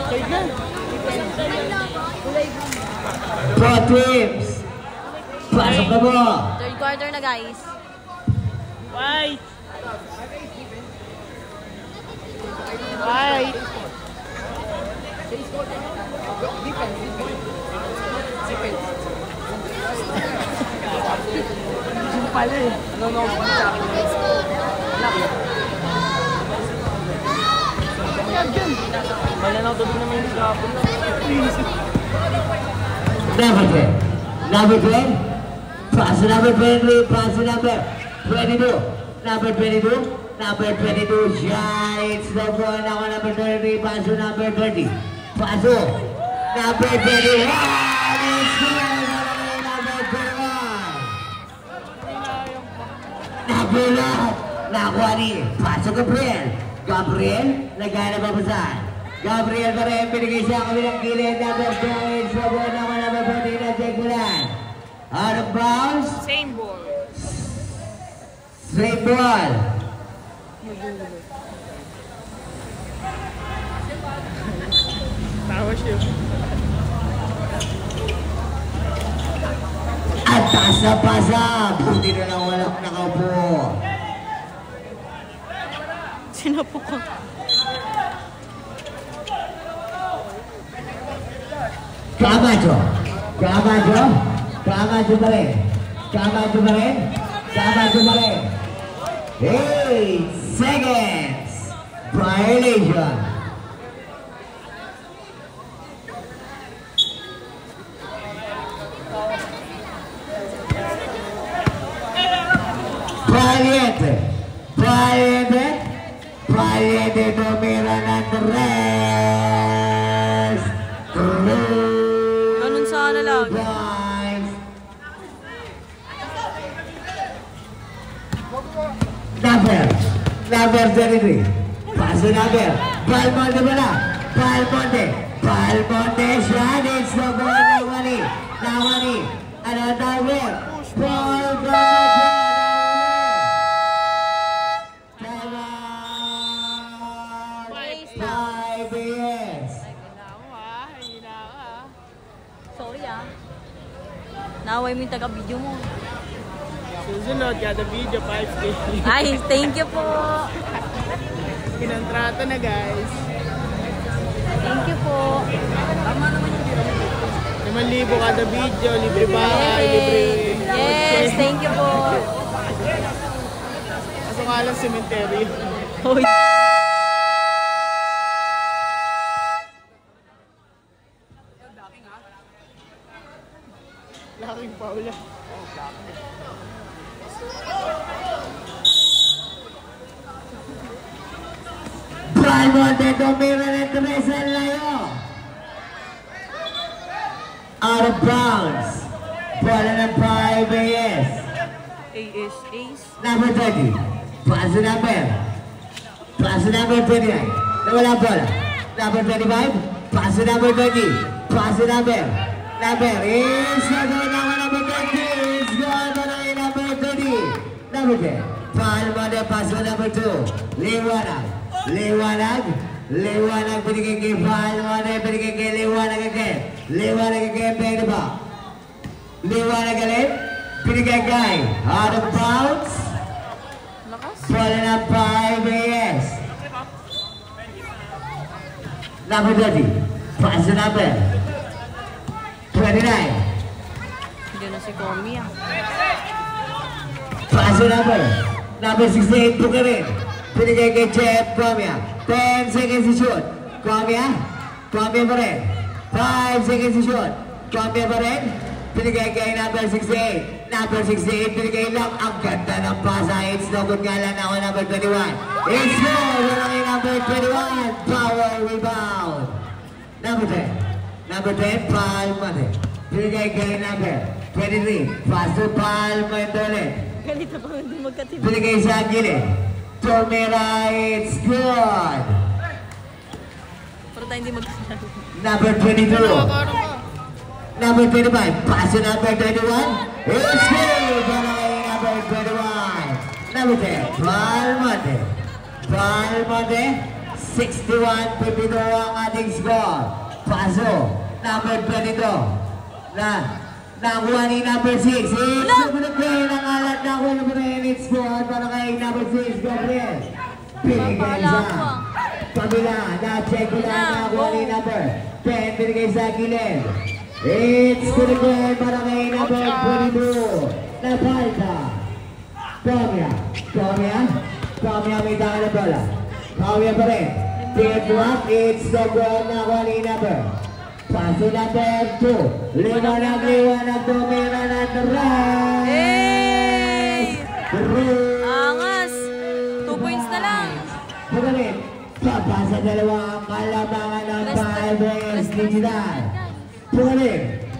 Speaker 1: Third na.
Speaker 3: Pro teams. Pasok na mo.
Speaker 2: Third quarter na guys.
Speaker 1: White. White. Yung pala eh. Ano na ako sa akin? Wala na ako doon naman yung kapon.
Speaker 3: Number 10. Pass number 20. Pass number 22. Number 22. Number 22. Shot. It's the ball. Now number 33. Paso number 30. Paso. Number 21. It's good. Number 21. Nagulat. Nakuha ni. Paso Gabriel. Gabriel. Nagana pa pasan. Gabriel pa rin. Pinigay sa kabilang gilid. Number 2. It's the ball. Now number 14. Check mo lang. Out of bounds.
Speaker 1: Same ball.
Speaker 3: Same ball.
Speaker 1: Tawa siya.
Speaker 3: At taas na pasa. Buti na lang walang nakaupo.
Speaker 2: Sinapo ko.
Speaker 3: Camacho. Camacho. Camacho pa rin. Camacho pa rin. Camacho pa rin. 8 seconds. Violation. Valiente. Valiente. Valiente tumira ng tres.
Speaker 2: Ganun sana lang.
Speaker 3: Number 33. Paso number. Balmonte pala. Balmonte. Balmonte. Shot. It's the ball. Nawani. Nawani. Another win. Ball from the 5 years.
Speaker 2: Sorry naway mo yung taga-video mo.
Speaker 1: Susunod, kada video 5K.
Speaker 2: Ay, thank you po.
Speaker 1: Kinontrata na guys.
Speaker 2: Thank you po. Tama naman yung
Speaker 1: 5,000 kada video, libre bahay, libre.
Speaker 2: Yes, thank you po.
Speaker 1: Kaso nga lang cemetery.
Speaker 2: Hoy.
Speaker 1: Laking Paula.
Speaker 3: Balmonte tumira ng tres ang layo. Out of bounds. Bola ng 5 AS.
Speaker 2: Ace.
Speaker 3: Number 30. Paso number. Paso number 29. Nawala bola. Number 25. Paso number 20. Paso number. Number is good. Number 20 is good. Number 30. Number 10. Balmonte paso number 2. Liwanag. Liwanag binigay kay Balmonte. Binigay kay Liwanag again. Liwanag again. Pwede ba? Liwanag ulit. Binigay kay out of bounds. Bola na 5 AS. Number 30. Paso number 29.
Speaker 2: Hindi na si Komi
Speaker 3: Paso number 68 po ka rin. Binigay kay Jeff Comia. 10 seconds to shoot. Comia pa rin. 5 seconds to shoot. Comia pa rin. Binigay kay number 68. Number 68, binigay lang. Ang ganda ng pasa. It's no good nga lang ako number 21. It's good. Wala kay number 21. Power rebound. Number 10. Number 10, Balmonte. Binigay kay number 23. Paso Balmonte ulit.
Speaker 2: Ganito pa hindi magkatibig.
Speaker 3: Binigay sa gilid. Tumira, it's good.
Speaker 2: Pero tayo hindi magkatibig.
Speaker 3: Number 22. Number 25. Paso number 21. It's good. Binigay number 21. Number 10. Balmonte. Balmonte. 61-52 ang ating score. Paso. Number 22. Nakuha ni number 6. It's the play ng alat na kuha mo rin. It's good para kay number 6, Gabriel. Binigay sa kabila. Na-check ko lang nakuha ni number 10. Binigay sa gilid. It's good para kay number 22. Napalta. Comia may daka na bola. Comia pa rin. Tip drop. It's the ball nakuha ni number. Paso number 2. Liwanag tumira ng tres.
Speaker 2: Angas!
Speaker 3: pasa dalawa, kalamangan ng 5 digital.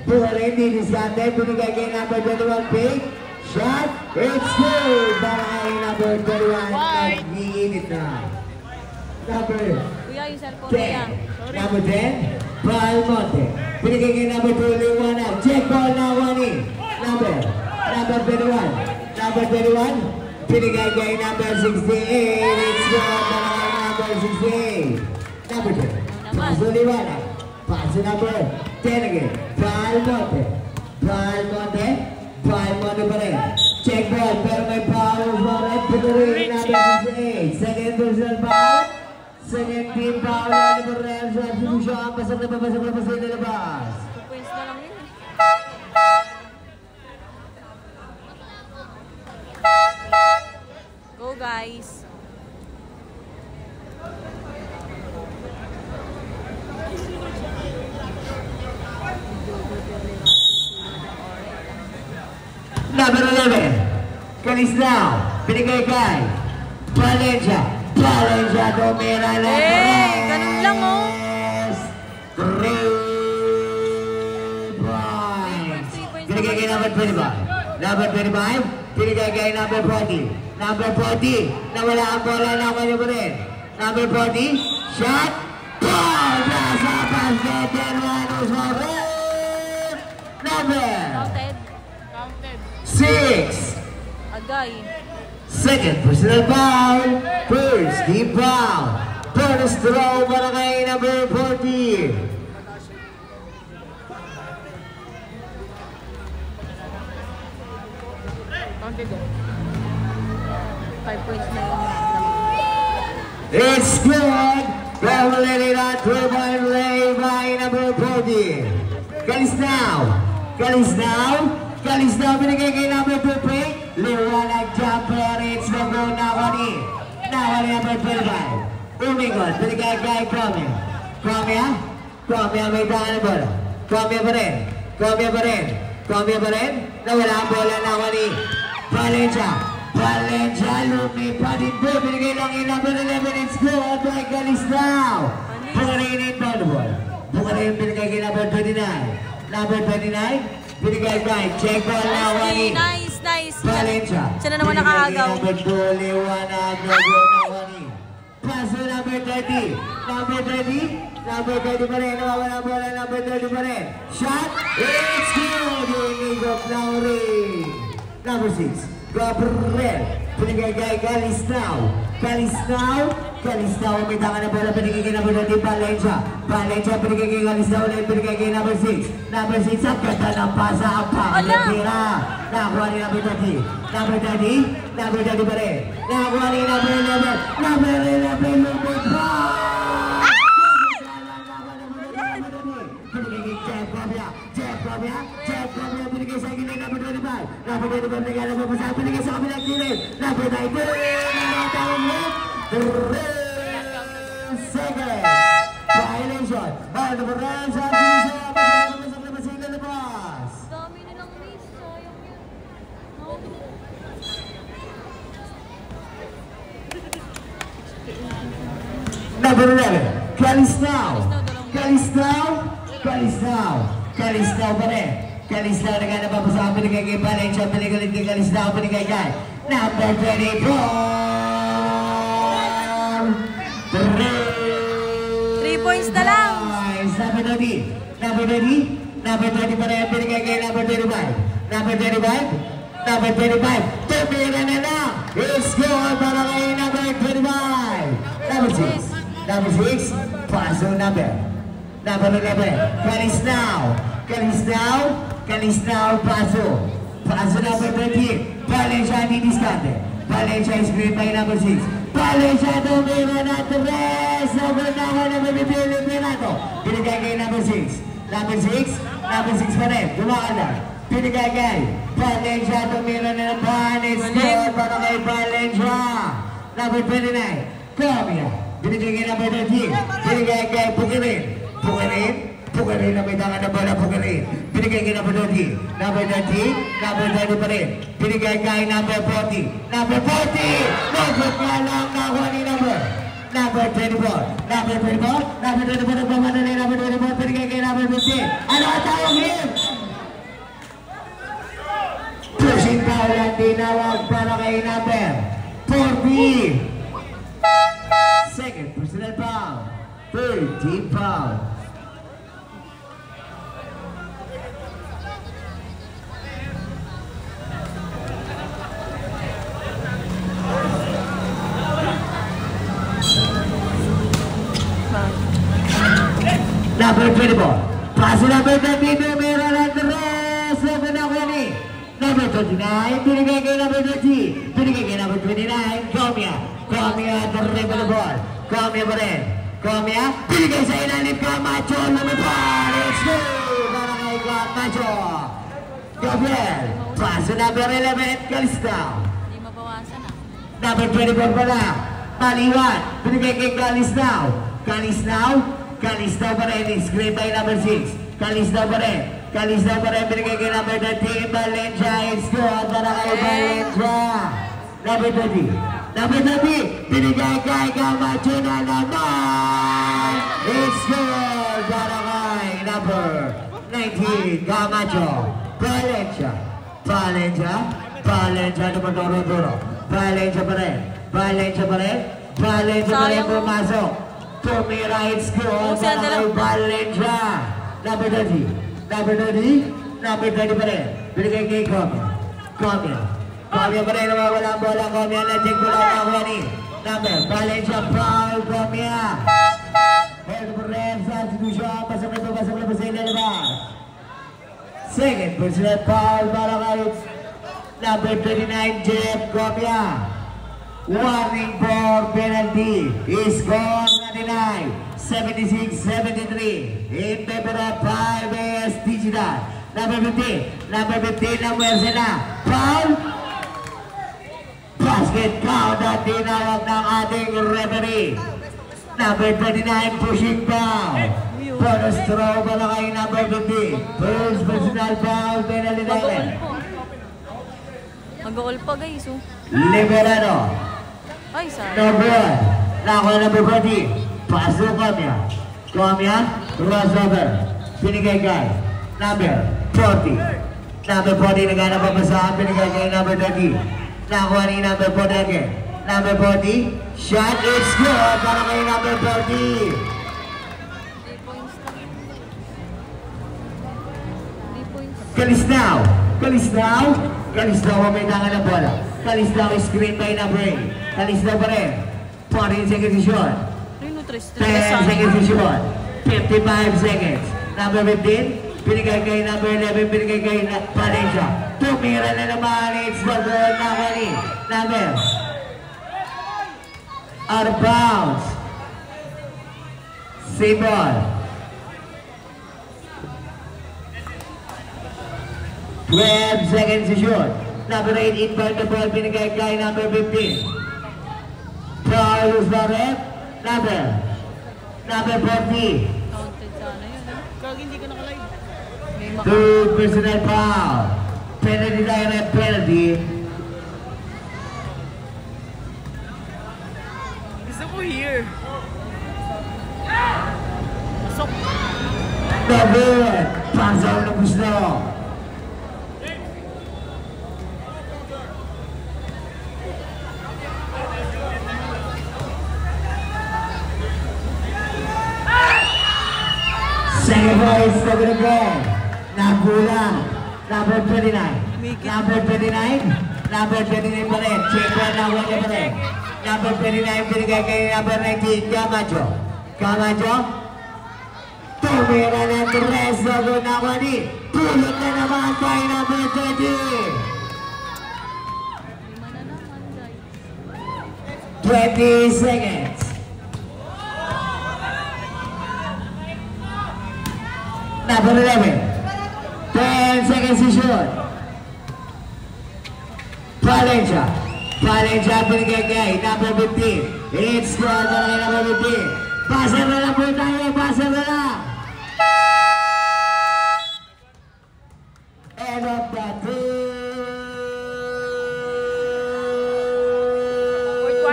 Speaker 3: Pukarin, diniskante, binigay kay number 21, Pink. Shot, it's good! Para kay number 21, nag-iinit na. Number
Speaker 2: Kuya, yung cellphone niya.
Speaker 3: 10. Number 10, Palmonte. Binigay kay number 21, check ball na 1 Number 21. Number 21, binigay kay number 68. It's good! Para kay number 68. Number 10, Paso Liwanag. Paso number 10 again. Palmonte pa rin. Check ball, pero may foul pa rin. Putuloy number 68. Second personal foul. Second team foul. Number 10 sa substitution. Pasok na labas.
Speaker 2: 2 points na lang yun. Go guys.
Speaker 3: Number 11, Calislao, binigay kay Valencia domina na
Speaker 2: ganun lang oh.
Speaker 3: 3 points. Binigay kay number 25. Number 25, binigay kay number 40. Number 40, nawala ang bola na kanya mo rin. Number 40, shot, ball! Nasa basket, Hermanos Morel! Number
Speaker 2: Counted.
Speaker 3: 6.
Speaker 2: Agay.
Speaker 3: Second personal foul. First team foul. Bonus throw para kay number 40.
Speaker 2: Counted oh. 5 points na yun.
Speaker 3: It's good. Dominated on 3-point play by number 40. Calislao, binigay kay number 2 play. Liwanag jumper, it's the goal na Nawani number 25. Umikot, binigay kay Cromia may daan na bola. Cromia pa rin. Nawala ang bola na Nawani. Valencia, lumipad din po. Binigay lang yung number 11, it's good by Calislao. Bukarin yung ball. Bukarin binigay kay number 29. Number 29. Binigay kay check ball na Nawani.
Speaker 2: Nice.
Speaker 3: Valencia.
Speaker 2: Siya na naman nakaagaw.
Speaker 3: Number 2, Liwanag. Nawani. Paso number 30. Number 30 pa rin. Nawawala ang bola. Number 30 pa rin. Shot. It's good. Yung of Lauri. Number 6. Gabriel. Binigay kay Calislao. Calislao, may tanga na bola, binigay kay number 30, Valencia, binigay kay Calislao ulit, binigay kay number 6. Number 6, ang ganda ng pasa, ang pangatira. Nakakuha ni number 30. Number 30 pa rin. Nakakuha ni number 11. Number 11, lumipad. Binigay kay Jeff Cobia, binigay sa akin ng number 25. Number 25, binigay na mapasa, binigay sa kabilang kilid. Number 19, nakatawag mo. 3 seconds. Violation. Ball number 1 sa Atisha. Pasok na masing lalabas.
Speaker 2: Dami nilang miss. Sayang yun.
Speaker 3: Number 11. Calislao pa rin. Calislao na gana papasa. Binigay kay Valencia. Binigay kay Calislao. Binigay kay number 24.
Speaker 2: 3 points na lang.
Speaker 3: Number 30 pa rin. Binigay kay number 25. Number 25. Tumira na lang. It's good para kay number 25. Number 6. Paso number 11. Calislao, Paso number 13. Valencia didiskante. Valencia is great by number 6. Valencia tumira na 3. Sobrang na mabibili Pinato. Binigay kay number 6. Number 6 pa rin. Dumakala. Binigay kay Valencia tumira na naman. It's good para kay Valencia. Number 29. Cromia. Binigay kay number 13. Binigay kay Pukarin na may tangan na bola, Pukarin. Binigay kay number 30. Number 30 pa rin. Binigay kay number 40. Number 40! Nagod nga lang nakuha ni number Number 24. Number 24. Number 24 nagmamadali. Number 24. Pinigay kay number 15. Ano ang tawag yun? Pushing foul ang tinawag para kay number 40. Second personal foul. 13 foul. Number 24. Pass number 22. Meron Andres. Number ni. Number 29. Binigay kay number 30. Binigay kay number 29. Comia. Comia dribble the ball. Comia pa rin. Comia. Binigay sa ilalim Camacho. Number 4. Let's go. Para kay Camacho. Gabriel. Pass number 11. Calistao.
Speaker 2: Hindi mabawasan ah.
Speaker 3: Number 24 pala. Maliwan. Binigay kay Calistao. Calistao. Calistao pa rin. Screen by number 6. Calistao pa rin. Calistao pa rin. Binigay kay number 13. Valencia. It's good. Para kay Valencia. Number 30. Number 30. Binigay kay Camacho na naman. It's good. Para kay number 19. Camacho. Valencia. Valencia. Valencia. Number Doro. Valencia pa rin. Valencia pa rin. Valencia pa rin pumasok. Tumira, it's good. Para kay Valencia. Number 30. Number 30. Number 30 pa rin. Binigay kay Comia. Comia. Comia pa rin. Nawawala ang bola. Comia na check ko lang ako yan eh. Number. Valencia foul. Comia. Hold for ref. Substitution. Pasok na po sa ilalabas. Second personal foul para kay number 29. Jeff Comia. Warning for penalty. Score 99, 76-73 in favor of 5AS Digital. Number 15. Number 15 na Merce na. Foul. Basket count at tinawag ng ating referee. Number 29 pushing foul. Bonus throw para kay number 15. First personal foul penalty natin.
Speaker 2: Mag-all pa guys oh.
Speaker 3: Liberado.
Speaker 2: Ay, sorry.
Speaker 3: Number 1. Nakuha number 40. Pasok Comia. Comia. Crossover. Pinigay kay number 40. Number 40 naghanap ang basahan. Pinigay kay number 30. Nakuha ni number 40 again. Number 40. Shot. It's good. Para kay number 40.
Speaker 2: 3 points lang. 3 points.
Speaker 3: Calistao. Calistao. Calistao ang may tangan ng bola. Calistao is screen by number 8. Calistao pa rin. 14 seconds to shot. 10 seconds to shot. 55 seconds. Number 15. Pinigay kay number 11. Pinigay kay Valencia. Tumira na naman. It's the goal na kani. Number. Out of bounds. Save ball. 12 seconds to shoot. Number 8, inbound the ball, pinigay kay number 15. Foul is the ref. Number 40.
Speaker 2: Counted sana yun.
Speaker 1: Kag hindi ka nakalive.
Speaker 2: May
Speaker 3: Two personal foul. Penalty direct penalty.
Speaker 1: Gusto ko here. Pasok.
Speaker 3: Number. Pasaw na gusto. Second voice, number again. Nakulang. Number 29. Number 29. Number 29 pa rin. Check one, nakuha niya pa rin. Number 29, binigay kay number 19, Camacho. Camacho. Tumira ng tres. Nakuha nakuha ni. Pulot na naman kay number 30. 20 seconds. Number 11. 10 seconds to shoot. Valencia. Valencia binigay kay number 15. It's good para kay number 15. Passer na lang po tayo. Passer na lang. End of the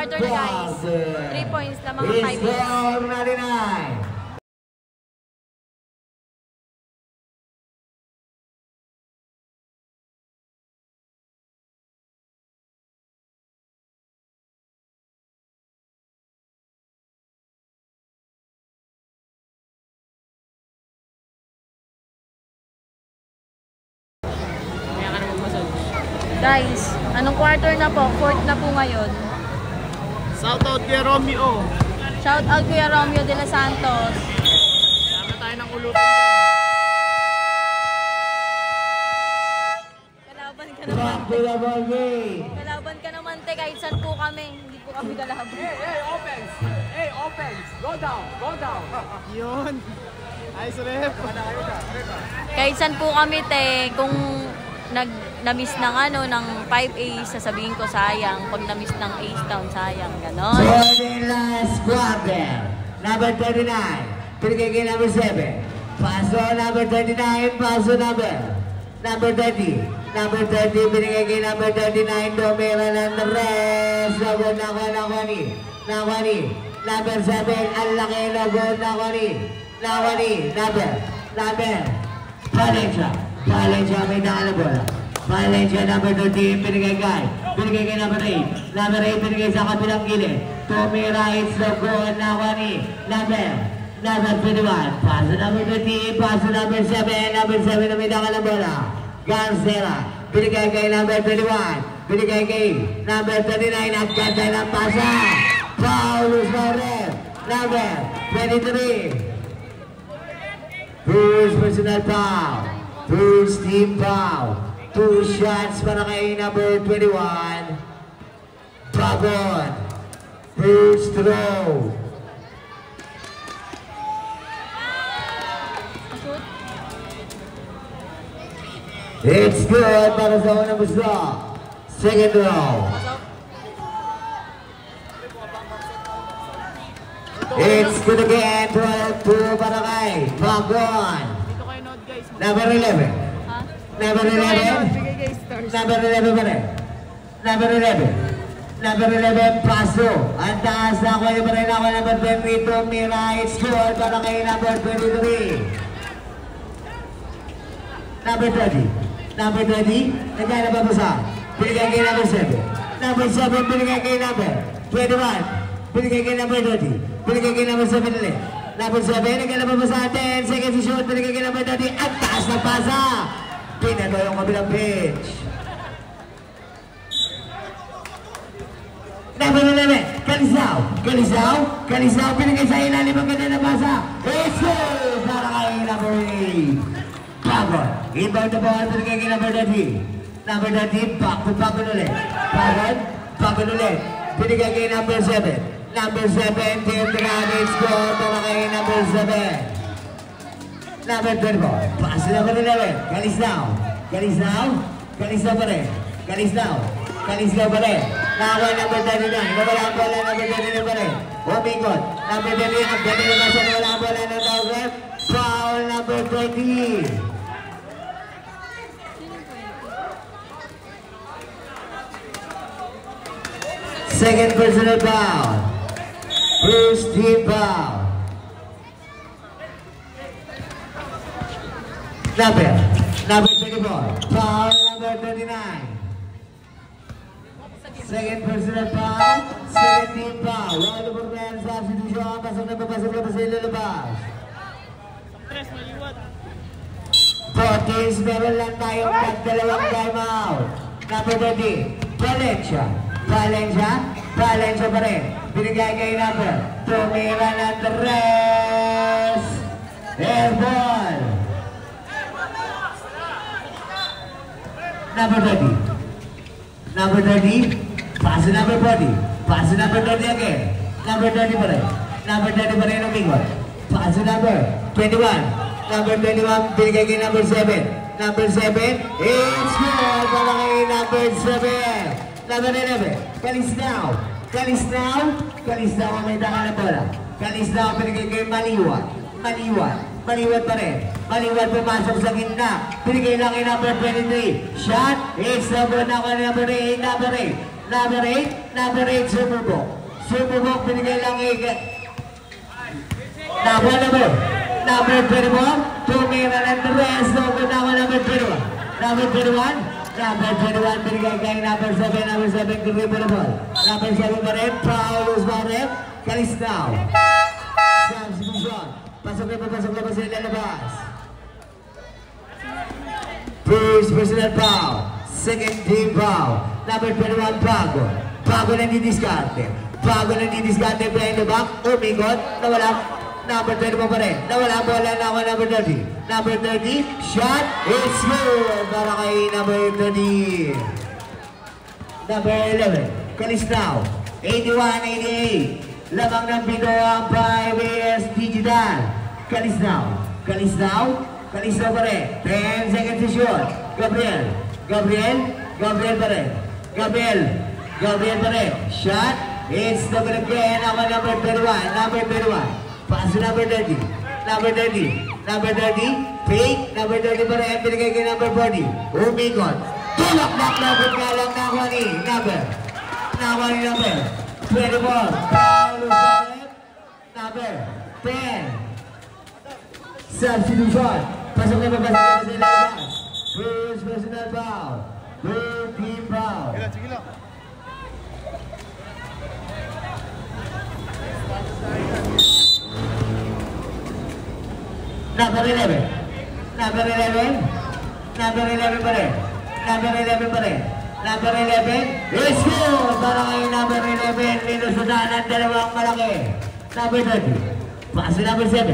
Speaker 2: quarter na guys. 3 points na mga 5
Speaker 3: It's score 99.
Speaker 2: Guys, anong quarter na po? Fourth na po ngayon.
Speaker 1: Shoutout kay Romeo.
Speaker 2: Shout out Kuya Romeo de los Santos.
Speaker 1: Kaya tayo ng ulutan dyan.
Speaker 2: Kalaban ka naman. Kalaban ka naman, te. Kahit saan po kami. Hindi po kami kalaban.
Speaker 4: Hey, offense! Hey, offense! Go down! Go down!
Speaker 1: Yun. Ayos rep.
Speaker 2: Kahit saan po kami, te. Kung na-miss ng ng 5 ace, sasabihin ko sayang. Pag na-miss ng ace down, sayang. Ganon.
Speaker 3: For the last quarter, number 39, pinigay number 7. Paso number 39, paso number 30. Number 30, pinigay number 39, Domera ng rest. Lagod na ko na Kwani. Number 7, ang laki lagod na Kwani. Number Valencia, may nakala bola. Valencia, number 13, pinigay kay number 8. Number 8, pinigay sa kabilang gilid. Tumira, it's the goal na Kwani. Number 21, paso number 13, paso number 7. Number 7 na may nakala bola. Garcera, pinigay kay number 21. Pinigay kay number 39 at ganda ng pasa. Paulo Suarez, number 23. Bruce personal foul. Bruce team foul. 2 shots para kay number 21. Babon. Bruce throw. It's good para sa unang gusto. Second row. It's good again. 12-2 para kay Babon.
Speaker 1: Dito kayo note guys.
Speaker 3: Number 11. Number 11.
Speaker 1: Bigay kay Stars.
Speaker 3: Number 11 pa rin. Number 11, Paso. Ang taas na ako yung pa rin ako. Number 22, Mira. It's good para kay number 23. Number 20, nagkaya na ba po sa? Binigay kay number 7. Number 7, binigay kay number 21. Binigay kay number 30. Binigay kay number 7 ulit. Number 7, nagkaya na ba po sa 10 seconds to shoot. Binigay kay number 30. Ang taas na pasa. Pinalo yung kabilang pitch. Number 11, Kalisaw. Binigay sa ilalim ang ganda na pasa. It's good para kay number 8. Pagod. Inbound the ball, binigay kay number 30. Number 30, pagod ulit. Pagod ulit. Binigay kay number 7. Number 7, Team Dragon score para kay number 7. Number 24, pass number 11. Kalisaw pa rin. Kalisaw pa rin. Nakakuha number 39. Nawala ang bola, number 39 pa rin. Umikot. Number 39, ang ganda na nasa nawala ang bola ng Dawgret. Foul number 20. Second personal foul. Bruce team foul. Number 24. Foul number 39. Second personal foul. Second team foul. Wala po rin sa substitution. Pasok na sa ilalabas. 14, meron lang tayong dalawang time out. Number 30, Valencia pa rin. Binigay kay number. Tumira ng tres. Airball. Number 30. Pass number 40. Pass number 30 again. Number 30 pa rin. Number 30 pa rin ang bingot. Pass number 21. Number 21, binigay kay number 7. Number 7, it's good para kay number 7. Number 11, Kalistaw ang may daka na bola. Kalistaw, binigay kay Maliwat pa rin. Maliwat pumasok sa gitna. Binigay lang kay number 23. Shot, it's number na kay number 8. Number 8, sumubok. Sumubok, binigay lang Number 21, tumira ng the rest. Number 21. Number 21, binigay kay number 7, grip the ball. Number 7 pa rin, Paulus Barrem, Calistao. Substitution. Pasok na sila lalabas. First personal foul. Second team foul. Number 21, Bago. Bago na didiskarte. Behind the back. Umikot. Nawala. Number 20 pa rin. Nawala bola na ako number 30. Number 30. Shot. It's good. Para kay number 30. Number 11. Calistao. 81-88. Lamang ng pito ang 5AS Digital. Calistao pa rin. 10 seconds to shoot. Gabriel pa rin. Gabriel pa rin. Shot. It's the good again. Number 31. Pass to number 30. Fake. Number 30 pa rin. Pinigay kay number 40. Umikot. Tulak. Nga lang nakuha ni number 24. Number 10. Substitution. Pasok na sa ilabas. First personal foul. Third team foul. Number 11 pa rin. Number 11 is good. Para kay number 11, linusutan ang dalawang malaki. Number 30. Pass to number 7.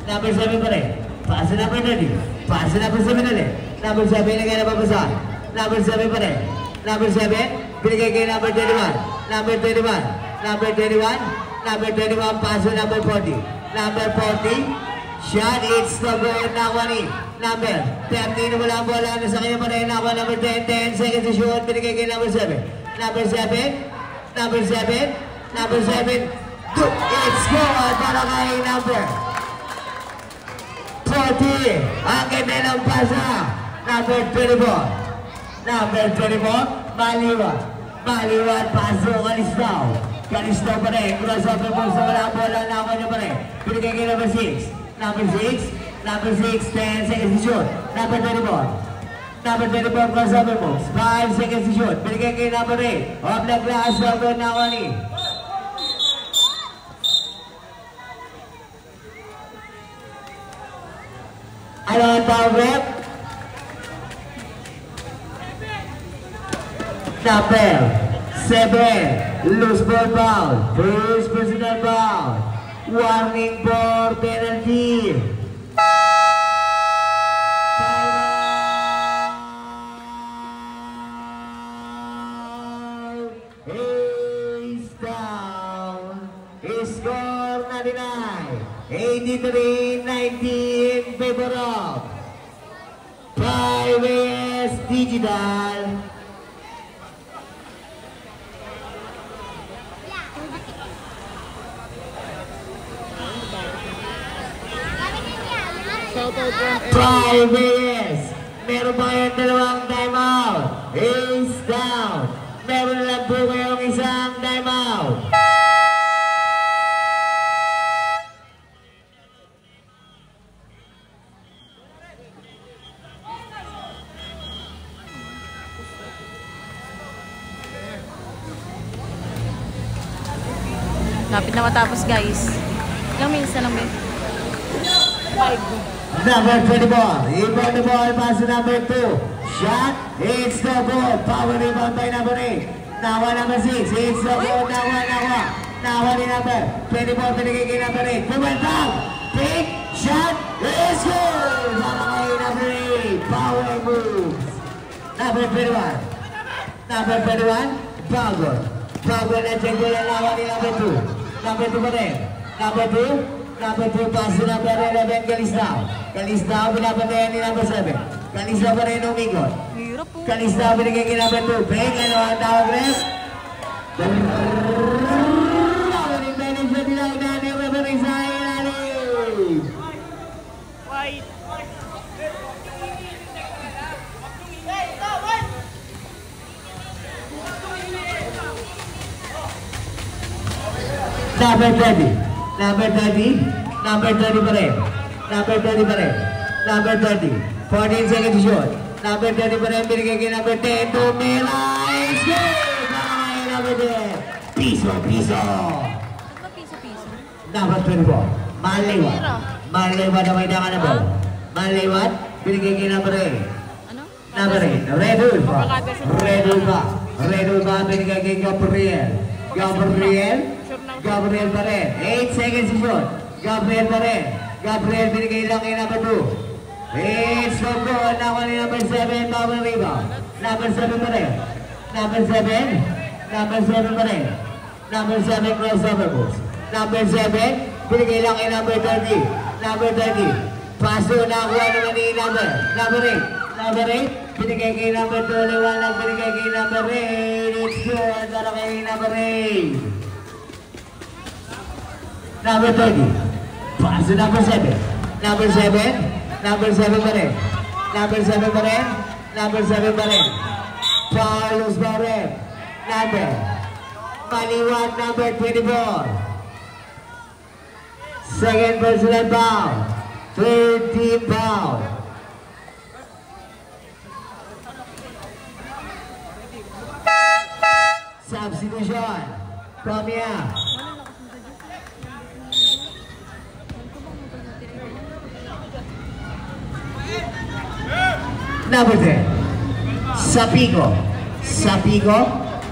Speaker 3: Number 7 pa rin. Pass to number 30. Pass to number 7 ulit. Number 7 na kaya napapasahan. Number 7 pa rin. Number 7, binigay kay number 21. Number 21, pass to number 40. Number 40, shot, it's the goal na ni number 13, wala ang bola, nasa kanya pa rin ako, number 10 seconds to shoot, binigay kay number 7. Number 7, it's good, para kay number 40, ang ganda ng pasa, number 24, Maliwat, paso, Calistao pa rin, crossover mo sa wala bola, na ako niya pa rin, binigay kay number 6, 10 seconds to shoot. Number 24, crossover moves, 5 seconds to shoot. Binigay kay number 8, off the glass, over na ako ni. Ano ang foul rep? Number 7, loose ball foul, first personal foul. Warning for penalty. Ace down. Score na deny. 83-19 in favor of 5AS Digital. Shoutout 5AS. Meron pa kayong dalawang timeout. Ace down. Meron lang po kayong isang timeout.
Speaker 2: Lapit na matapos, guys. Ilang minutes na lang, Ben? 5.
Speaker 3: Number 24, inbound the ball, pass to number 2. Shot, it's the goal. Power rebound by number 8. Nawa number 6, it's the goal. Nawa ni number 24, pinigay kay number 8. Pumal down, pick, shot, it's good. Para kay number 8, power moves. Number 21, Bago na check bola, nawa ni number 2. Number 2 pa rin. Number 2, pass to number 11, Calistao, pinapantayan ni number 7. Calistao pa rin umikot. Calistao binigay kay number 2. Break, ano ang tawag rin? Ang manager nila na ni referee sa ilalim.
Speaker 1: White.
Speaker 3: Number 30. Number 30. Number 30 pa rin. Number 30 pa rin. Number 30. 14 seconds to shoot. Number 30 pa rin. Binigay kay number 10. Tumira. It's good! Ay, number 10. Piso, piso.
Speaker 2: Ba't ba piso-piso?
Speaker 3: Number 24. Maliwat. Maliwat na may daka na ball. Maliwat. Binigay kay number 8.
Speaker 2: Ano?
Speaker 3: Number 8. Redul pa. Redul pa. Redul pa. Binigay kay Gabriel. Gabriel. Gabriel pa rin. 8 seconds to shoot. Gabriel pa rin. Gabriel binigay lang kay number 2. It's so good. Nakuha ni number 7. Power rebound. Number 7 pa rin. Number 7. Number 7 pa rin. Number 7 crossover moves. Number 7. Binigay lang kay number 30. Number 30. Paso nakuha naman ni number 8. Number 8. Binigay kay number 2. Liwanag binigay kay number 8. It's good. Para kay number 8. Number 30. Paso number 7. Number 7. Number 7 pa rin. Number 7 pa rin. Number 7 pa rin. Paulos pa rin. Number. Maliwat number 24. Second personal foul. 13 foul. Substitution. Komia. Number 10. Sapigo. Sapigo.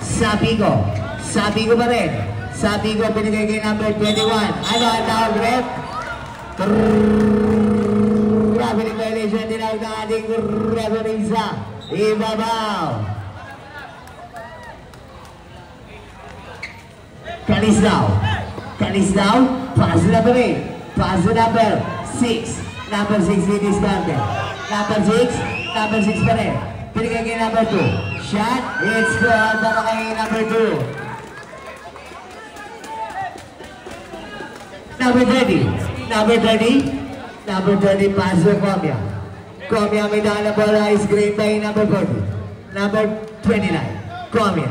Speaker 3: Sapigo. Sapigo pa rin. Sapigo binigay kay number 21. Ano ang tawag rep? Traffic violation. Tinawag ng ating referee sa ibabaw. Kalislaw. Kalislaw. Paso number 8. Paso number 6. Number 6 in this counter. Number 6. Number 6 pa rin. Pinigay kay number 2. Shot. It's good. Para kay number 2. Number 30. Number 30. Number 30. Paso Komia. Komia may daan na bola. Is great by number 40. Number 29. Komia.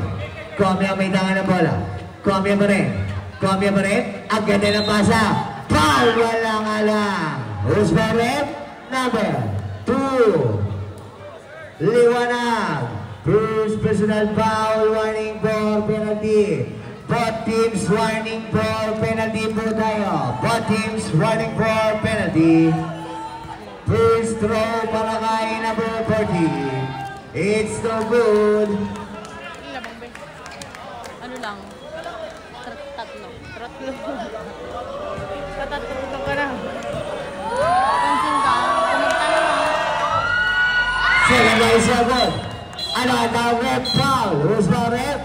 Speaker 3: Komia may daan na bola. Komia pa rin. Komia pa rin. Ang ganda ng pasa. Foul. Walang alam. Who's the rep? Number 2. Liwanag. First personal foul. Warning for penalty. Both teams warning for penalty po tayo. Both teams warning for penalty. First throw para kay number 40. It's no good.
Speaker 2: Ano lang? Tatlo.
Speaker 1: Tatatlo ka na.
Speaker 2: Pansin ka? Kumagta na lang.
Speaker 3: Second by 7. Ano ang tawag rep? Foul. Who's the rep?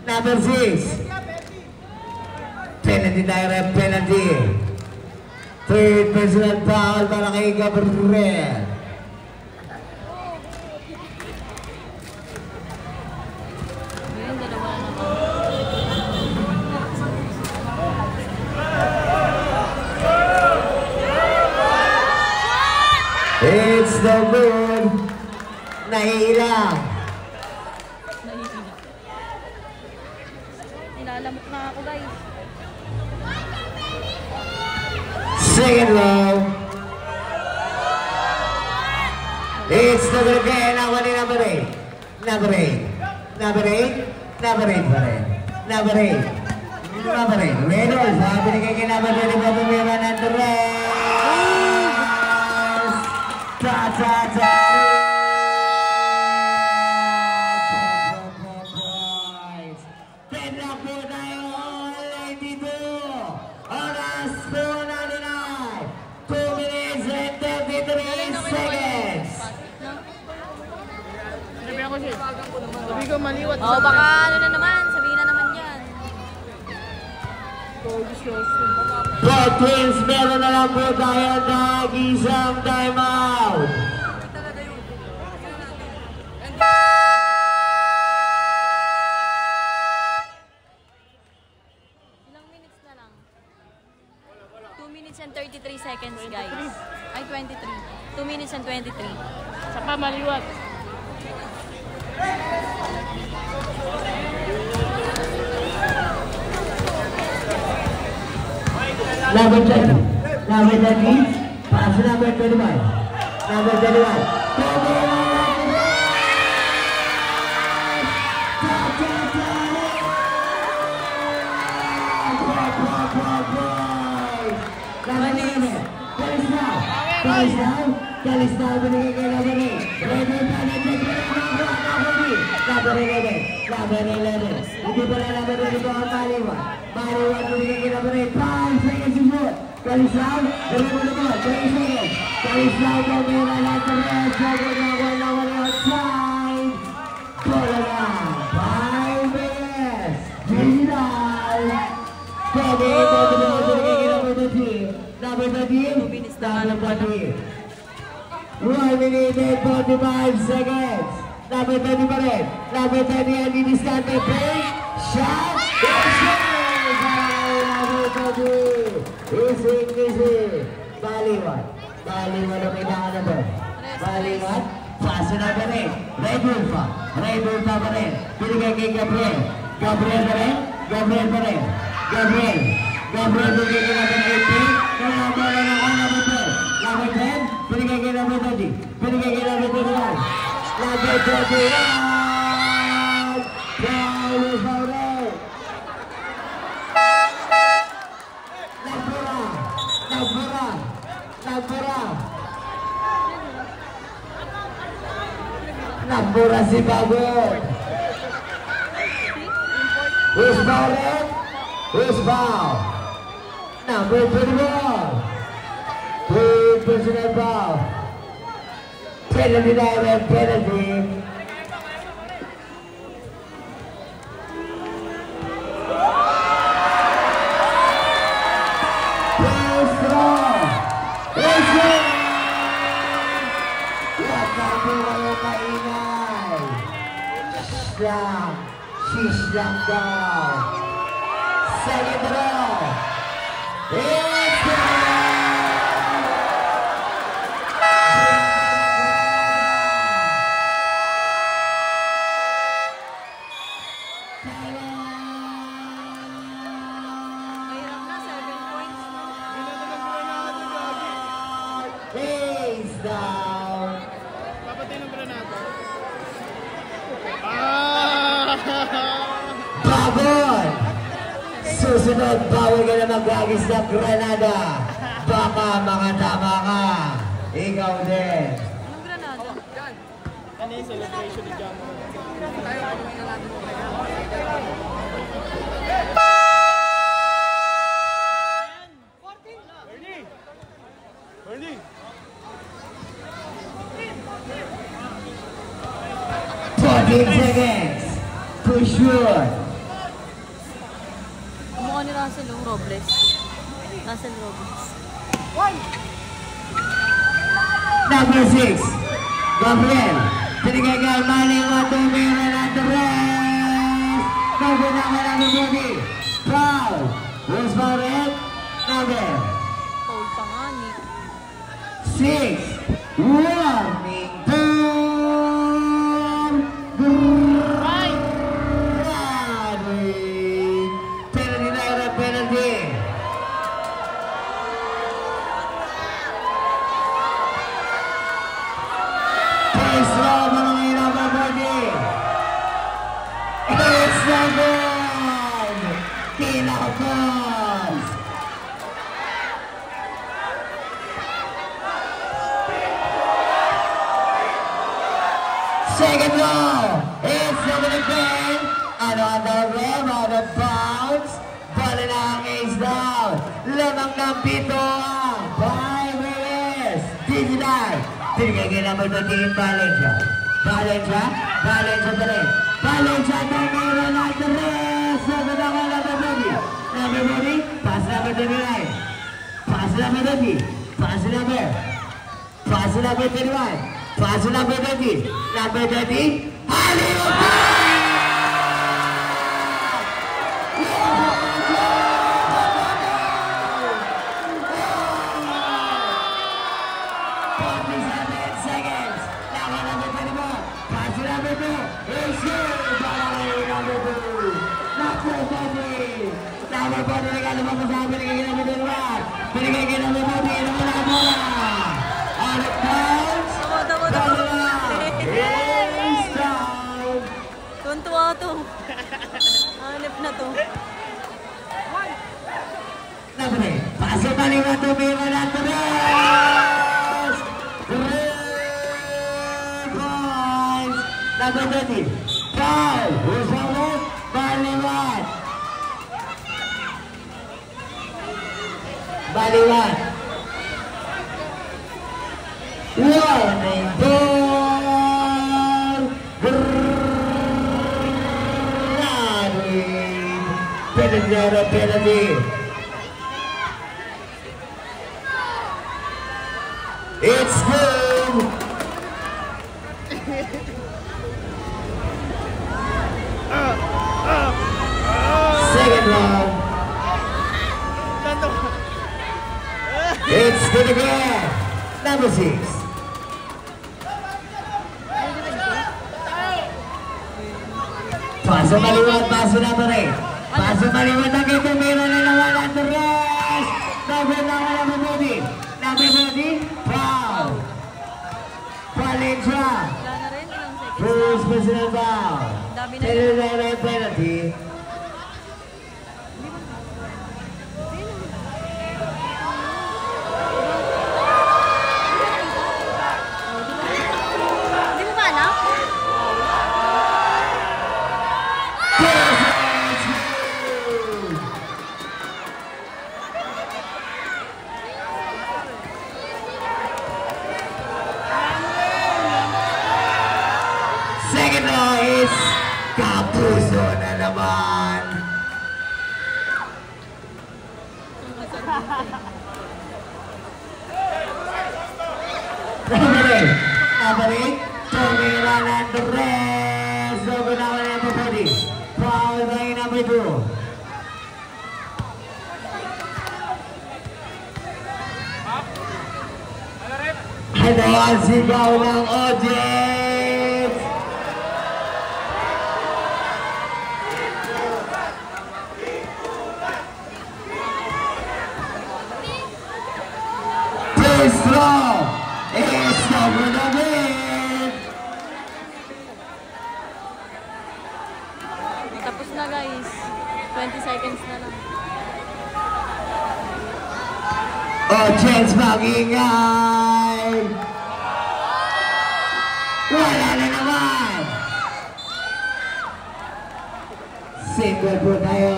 Speaker 3: Number 6. Penalty tayo rep. Penalty. Third personal foul para kay Gabriel.
Speaker 2: Ayun, dalawa na naman.
Speaker 3: It's no good. Nahilang.
Speaker 2: Nilalamok na ako, guys.
Speaker 3: Second row. It's no good again. Ako ni number 8. Number 8. Number 8. Number 8 pa rin. Number 8. Number 8. Reynolds. Binigay kay number 24. Tumira ng Torres. Ta-ta-ta. Penlock po tayo. All 82. Oras po natin ay 2 minutes and 33 seconds.
Speaker 1: Sabi ako siya. Sabi ko maliwat.
Speaker 2: Oh, baka ano na naman. Sabihin na naman yan.
Speaker 3: Both teams, meron na lang po tayo nag-isang timeout.
Speaker 2: Ilang minutes na lang? 2 minutes and 33 seconds, guys. Ay, 23. 2 minutes and 23.
Speaker 1: Saka maliwat.
Speaker 3: Number 20. Number 20. Pass to number 21. Number 21. Galis now, binigay kay number 8. Number 11. Hindi pa na number 22 ang Baliwan. Baliwan, binigay kay number 8. 5 seconds to shoot. Galis now, binigay mo naman. 20 seconds. Galis now, kamera lang sa red. Sagot na wala outside. Bola na. 5 minutes. Digital. Binigay kay number 20. Number 20. Number 20. 1 minute and 45 seconds. Number 20 pa rin. Number 20 ang didiskante. Break. Shot. Number 20. Easy. Baliwan. Baliwan ang may mga number. Baliwan. Paso na pa rin. Red Bull pa pa rin. Binigay kay Gabriel. Gabriel pa rin. Gabriel binigay kay number 18. Kaya bola na ang number 12. Number 10. Binigay kay number 20. Binigay kay number 21. Number 21. Paulo Faure. Nagpura si Bagot. Who's Faure? Who's foul? Number 21. 3 personal foul. Penalty diamond, penalty. She's locked down. Second row. It's down.
Speaker 1: Papatay ng granada.
Speaker 3: Bagon! Susunod, bawal ka na mag-agis ng granada. Baka makatama ka. Ikaw din.
Speaker 2: Anong granada?
Speaker 1: Ano yung celebration ni John? Bernie!
Speaker 3: 14 seconds. Push shoot.
Speaker 2: Kumukha ni Russell Robles.
Speaker 3: Number 6. Gabriel. Binigay kay Maling Matumira ng the rest. Number 20. Foul. Who's foul red? Number
Speaker 2: Foul pa nga ni.
Speaker 3: 6. Warning time. Penalty. First round ng number 40. It's the goal. Tinapos. Second row. It's number 10. Another rev out of bounds. Bala na ang ace down. Lamang ng pito ang 5 minutes. Digital. Binigay kay number 13, Valencia. Valencia pa rin. Valencia, Tamira na the rest. Sabi na ka number 40. Number 40, pass number 29. Pass number 20. Pass number 21. Pass number 20. Number 20, Hollywood! Number 4, regalo pa sa binigay kay number 1. Binigay kay number 2, binigay naman ang bola. Out of bounds. It's down.
Speaker 2: Tuntua to. Hanip na to.
Speaker 3: Number 8, pasok kaliwa, tumira na Torres. 3 points. Number 30, foul. Usama, Baliwan. Baliwan. Warning ball. Penalty. It's good. Second round. It's good again. Number 6. Paso maliwat, paso number 8. Paso maliwat ang itumira na naman ang Torres. Number 40. Number 40, foul. Valencia.
Speaker 2: Wala na rin, ilang seconds.
Speaker 3: First personal foul.
Speaker 2: Dami na
Speaker 3: Penalty.
Speaker 2: Hindi mo ba alam?
Speaker 3: Second row is Kapuso na naman. Number 8, tumira ng Torres. So, gunawa na number 40. Foul by number 2. Ano ang sigaw ng audience? First throw. It's over the win.
Speaker 2: Tapos na guys. 20 seconds na lang.
Speaker 3: Audience mag-ingay. Wala na naman. Single po tayo.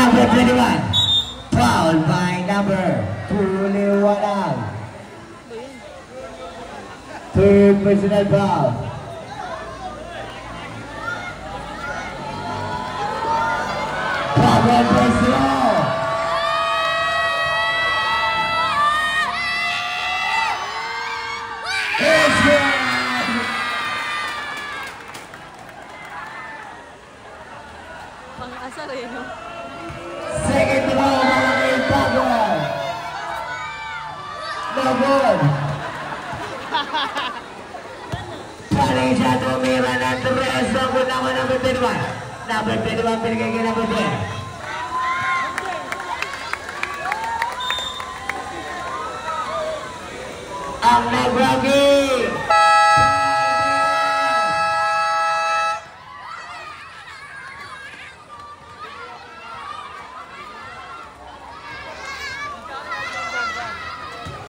Speaker 3: Number 21, foul by number 2, third personal foul. Power personal. It's good.
Speaker 2: Pang-asar eh, no?
Speaker 3: Second throw, malaki power. No good. Valencia tumira ng Torres. Ang naman number 21. Number 21, pinigay kay number 10.